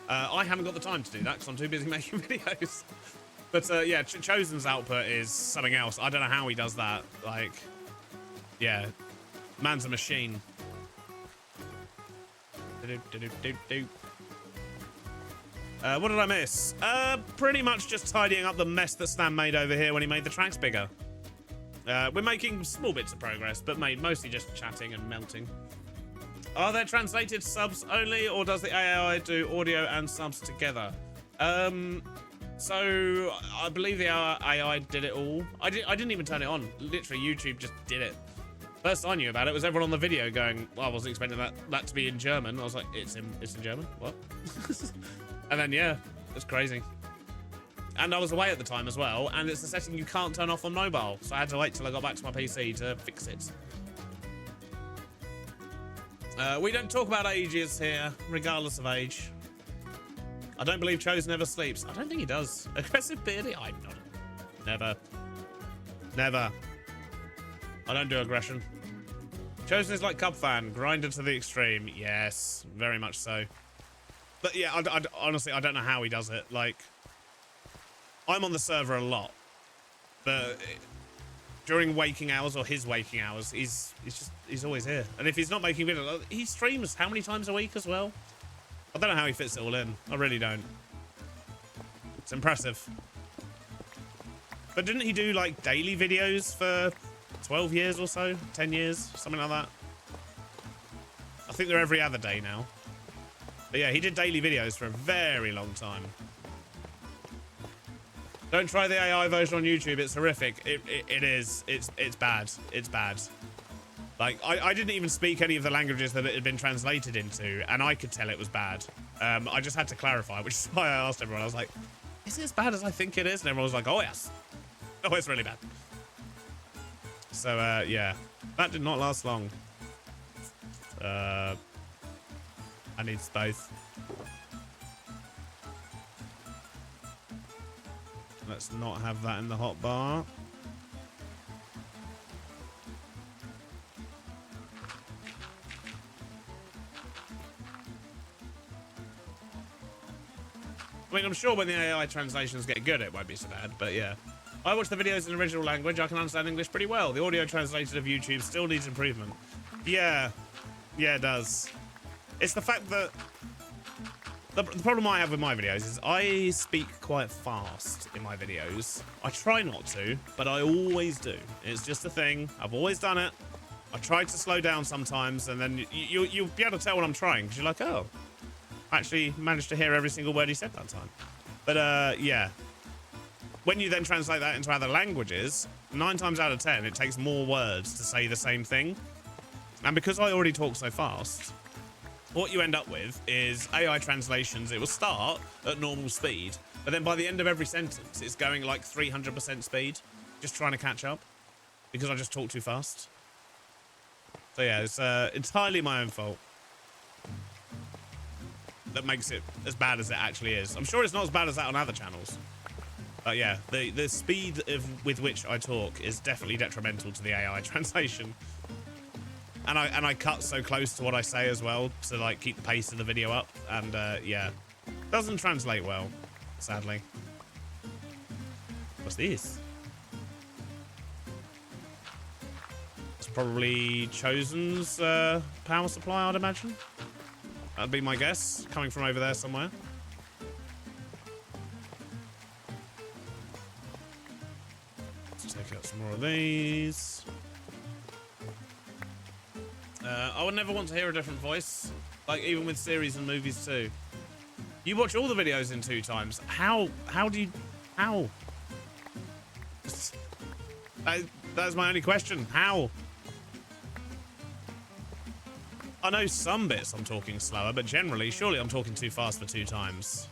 I haven't got the time to do that because I'm too busy making videos. But yeah, Chosen's output is something else. I don't know how he does that. Like, yeah, man's a machine. What did I miss? Pretty much just tidying up the mess that Stan made over here when he made the tracks bigger. We're making small bits of progress, but mostly just chatting and melting. Are there translated subs only, or does the AI do audio and subs together? So I believe the AI did it all. I didn't even turn it on. Literally, YouTube just did it. First I knew about it was everyone on the video going, well, I wasn't expecting that to be in German. I was like, it's in German? What? And then, yeah, it's crazy. And I was away at the time as well, and it's a setting you can't turn off on mobile. So I had to wait till I got back to my PC to fix it. We don't talk about ages here, regardless of age. I don't believe Chosen never sleeps. I don't think he does. Aggressive beardy? I'm not. Never. Never. I don't do aggression. Chosen is like Cub fan, grinder to the extreme. Yes, very much so. But yeah, honestly, I don't know how he does it. Like, I'm on the server a lot, but during waking hours or his waking hours, he's always here. And if he's not making videos, he streams how many times a week as well? I don't know how he fits it all in. I really don't. It's impressive. But didn't he do like daily videos for 12 years or so? 10 years? Something like that? I think they're every other day now. But yeah, he did daily videos for a very long time. Don't try the AI version on YouTube. It's horrific. It is. It's bad. It's bad. Like, I didn't even speak any of the languages that it had been translated into, and I could tell it was bad. I just had to clarify, which is why I asked everyone. I was like, is it as bad as I think it is? And everyone was like, oh, yes. Oh, it's really bad. So, yeah. That did not last long. I need space. Let's not have that in the hotbar. I mean, I'm sure when the AI translations get good, it won't be so bad, but yeah. I watch the videos in original language. I can understand English pretty well. The audio translated of YouTube still needs improvement. Yeah. Yeah, it does. It's the fact that... The problem I have with my videos is I speak quite fast in my videos. I try not to, but I always do. It's just a thing. I've always done it. I try to slow down sometimes, and then you'll be able to tell when I'm trying, because you're like, oh... I actually managed to hear every single word he said that time. But, yeah. When you then translate that into other languages, 9 times out of 10, it takes more words to say the same thing. And because I already talk so fast, what you end up with is AI translations. It will start at normal speed, but then by the end of every sentence, it's going like 300% speed, just trying to catch up, because I just talk too fast. So yeah, it's entirely my own fault. That makes it as bad as it actually is. I'm sure it's not as bad as that on other channels. But yeah, the speed with which I talk is definitely detrimental to the AI translation. And I cut so close to what I say as well to like keep the pace of the video up. And yeah, doesn't translate well, sadly. What's this? It's probably Chosen's power supply, I'd imagine. That'd be my guess, coming from over there somewhere. Let's take out some more of these. I would never want to hear a different voice, like even with series and movies too. You watch all the videos in 2 times. How do you, how? That's my only question. How? I know some bits I'm talking slower, but generally, surely I'm talking too fast for 2 times.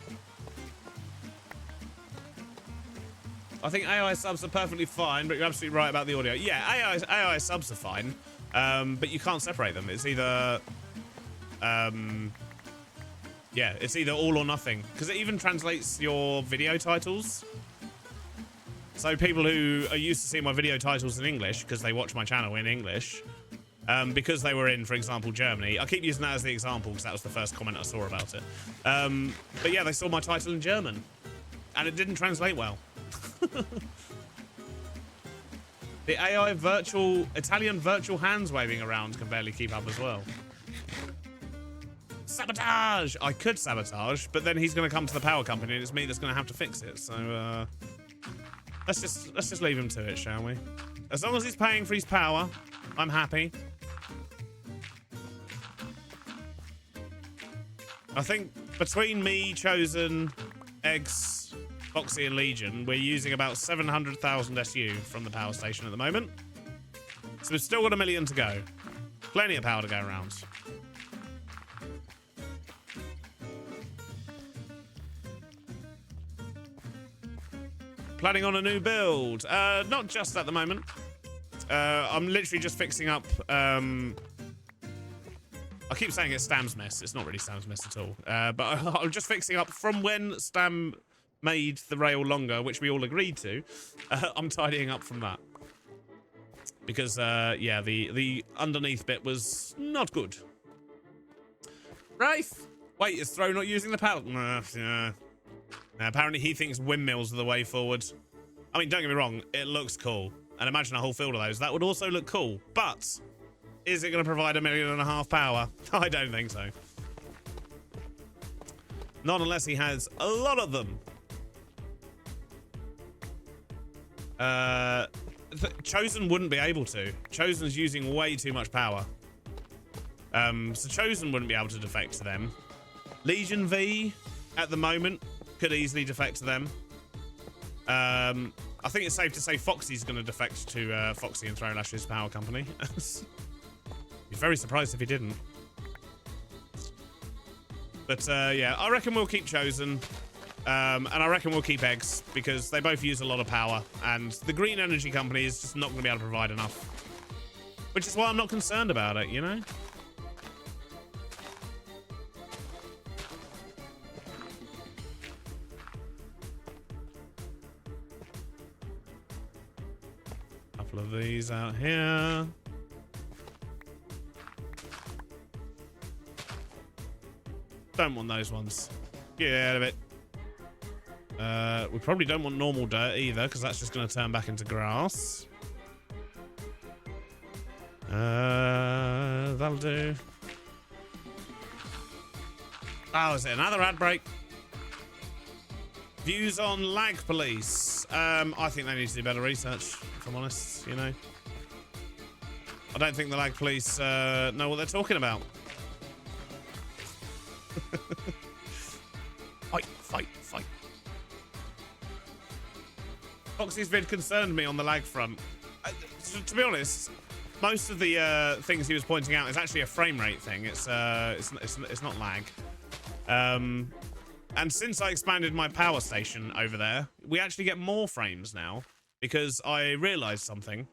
I think AI subs are perfectly fine, but you're absolutely right about the audio. Yeah, AI subs are fine, but you can't separate them. It's either, yeah, it's either all or nothing, because it even translates your video titles. So people who are used to seeing my video titles in English, because they watch my channel in English, because they were in, for example, Germany. I keep using that as the example because that was the first comment I saw about it. But yeah, they saw my title in German, and it didn't translate well. The AI Italian virtual hands waving around can barely keep up as well. Sabotage! I could sabotage, but then he's going to come to the power company and it's me that's going to have to fix it. So let's just leave him to it, shall we? As long as he's paying for his power, I'm happy. I think between me, Chosen, Eggs, Foxy and Legion, we're using about 700,000 SU from the power station at the moment. So we've still got 1 million to go. Plenty of power to go around. Planning on a new build. Not just at the moment. I'm literally just fixing up... I keep saying it's Stam's mess. It's not really Stam's mess at all. But I'm just fixing up from when Stam made the rail longer, which we all agreed to. I'm tidying up from that. Because, yeah, the underneath bit was not good. Rafe! Wait, is Throw not using the power? Yeah. Apparently he thinks windmills are the way forward. I mean, don't get me wrong, it looks cool. And imagine a whole field of those. That would also look cool. But is it going to provide 1.5 million power? I don't think so. Not unless he has a lot of them. Chosen wouldn't be able to. Chosen's using way too much power. So Chosen wouldn't be able to defect to them. Legion V, at the moment, could easily defect to them. I think it's safe to say Foxy's going to defect to Foxy and Throwlash's power company. Be very surprised if he didn't. But yeah, I reckon we'll keep Chosen. And I reckon we'll keep Eggs because they both use a lot of power. And the green energy company is just not going to be able to provide enough. Which is why I'm not concerned about it, you know? Couple of these out here. Don't want those ones. Get out of it. We probably don't want normal dirt either, because that's just going to turn back into grass. That'll do. Oh, is it another ad break? Views on lag police. I think they need to do better research, if I'm honest, you know. I don't think the lag police know what they're talking about. Fight, fight, fight. Foxy's vid concerned me on the lag front. To be honest, most of the things he was pointing out is actually a frame rate thing. It's not lag. And since I expanded my power station over there, we actually get more frames now because I realized something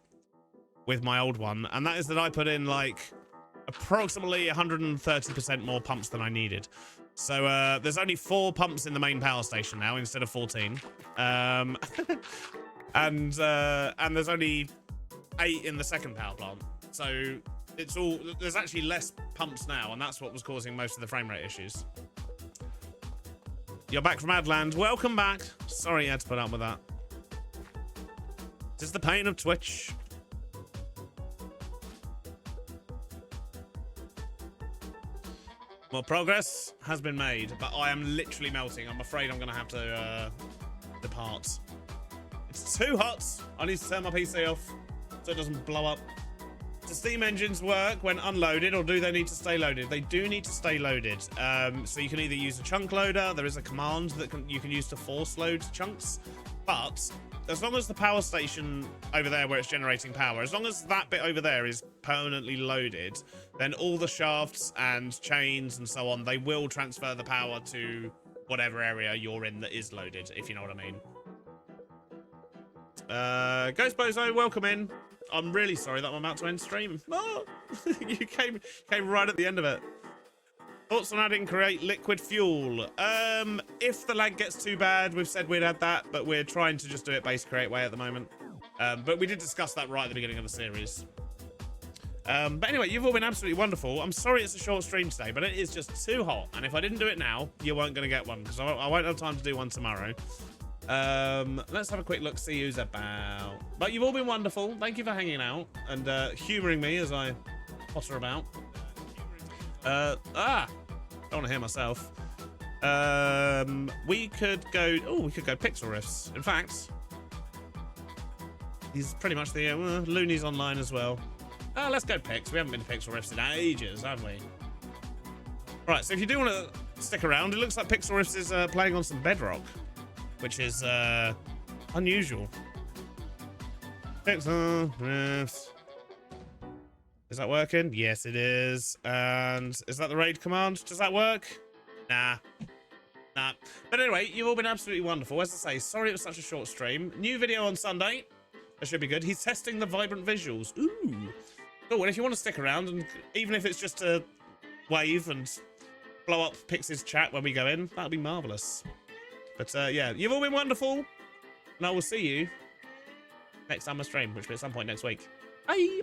with my old one, and that is that I put in like approximately 130% more pumps than I needed. So there's only 4 pumps in the main power station now instead of 14. And there's only 8 in the second power plant. So there's actually less pumps now, and that's what was causing most of the frame rate issues. You're back from Adland. Welcome back. Sorry you had to put up with that. It's the pain of Twitch. More progress has been made, but I am literally melting. I'm afraid I'm going to have to depart. It's too hot. I need to turn my PC off so it doesn't blow up. Do steam engines work when unloaded, or do they need to stay loaded? They do need to stay loaded. So you can either use a chunk loader. There is a command that you can use to force load chunks. But as long as the power station over there where it's generating power, as long as that bit over there is permanently loaded, then all the shafts and chains and so on, they will transfer the power to whatever area you're in that is loaded, if you know what I mean. Ghost Bozo, welcome in. I'm really sorry that I'm about to end stream. Oh, you came right at the end of it. Thoughts on adding create liquid fuel? If the lag gets too bad, we've said we'd add that, but we're trying to just do it base create way at the moment. But we did discuss that right at the beginning of the series. But anyway, you've all been absolutely wonderful. I'm sorry it's a short stream today, but it is just too hot. And if I didn't do it now, you weren't going to get one, because I won't have time to do one tomorrow. Let's have a quick look, see who's about. But you've all been wonderful. Thank you for hanging out and humouring me as I potter about. Don't want to hear myself. We could go Pixel Riffs. In fact, he's pretty much the Looney's online as well. Let's go Pix. We haven't been to Pixel Riffs in ages, have we? Right, so if you do want to stick around, it looks like Pixel Riffs is playing on some Bedrock, which is unusual. Pixel Riffs. Is that working? Yes, it is. And is that the raid command? Does that work? Nah. But anyway, you've all been absolutely wonderful. As I say, sorry it was such a short stream. New video on Sunday. That should be good. He's testing the vibrant visuals. Ooh. Cool. And if you want to stick around, and even if it's just to wave and blow up Pix's chat when we go in, that'll be marvellous. But yeah, you've all been wonderful. And I will see you next time I stream, which will be at some point next week. Bye.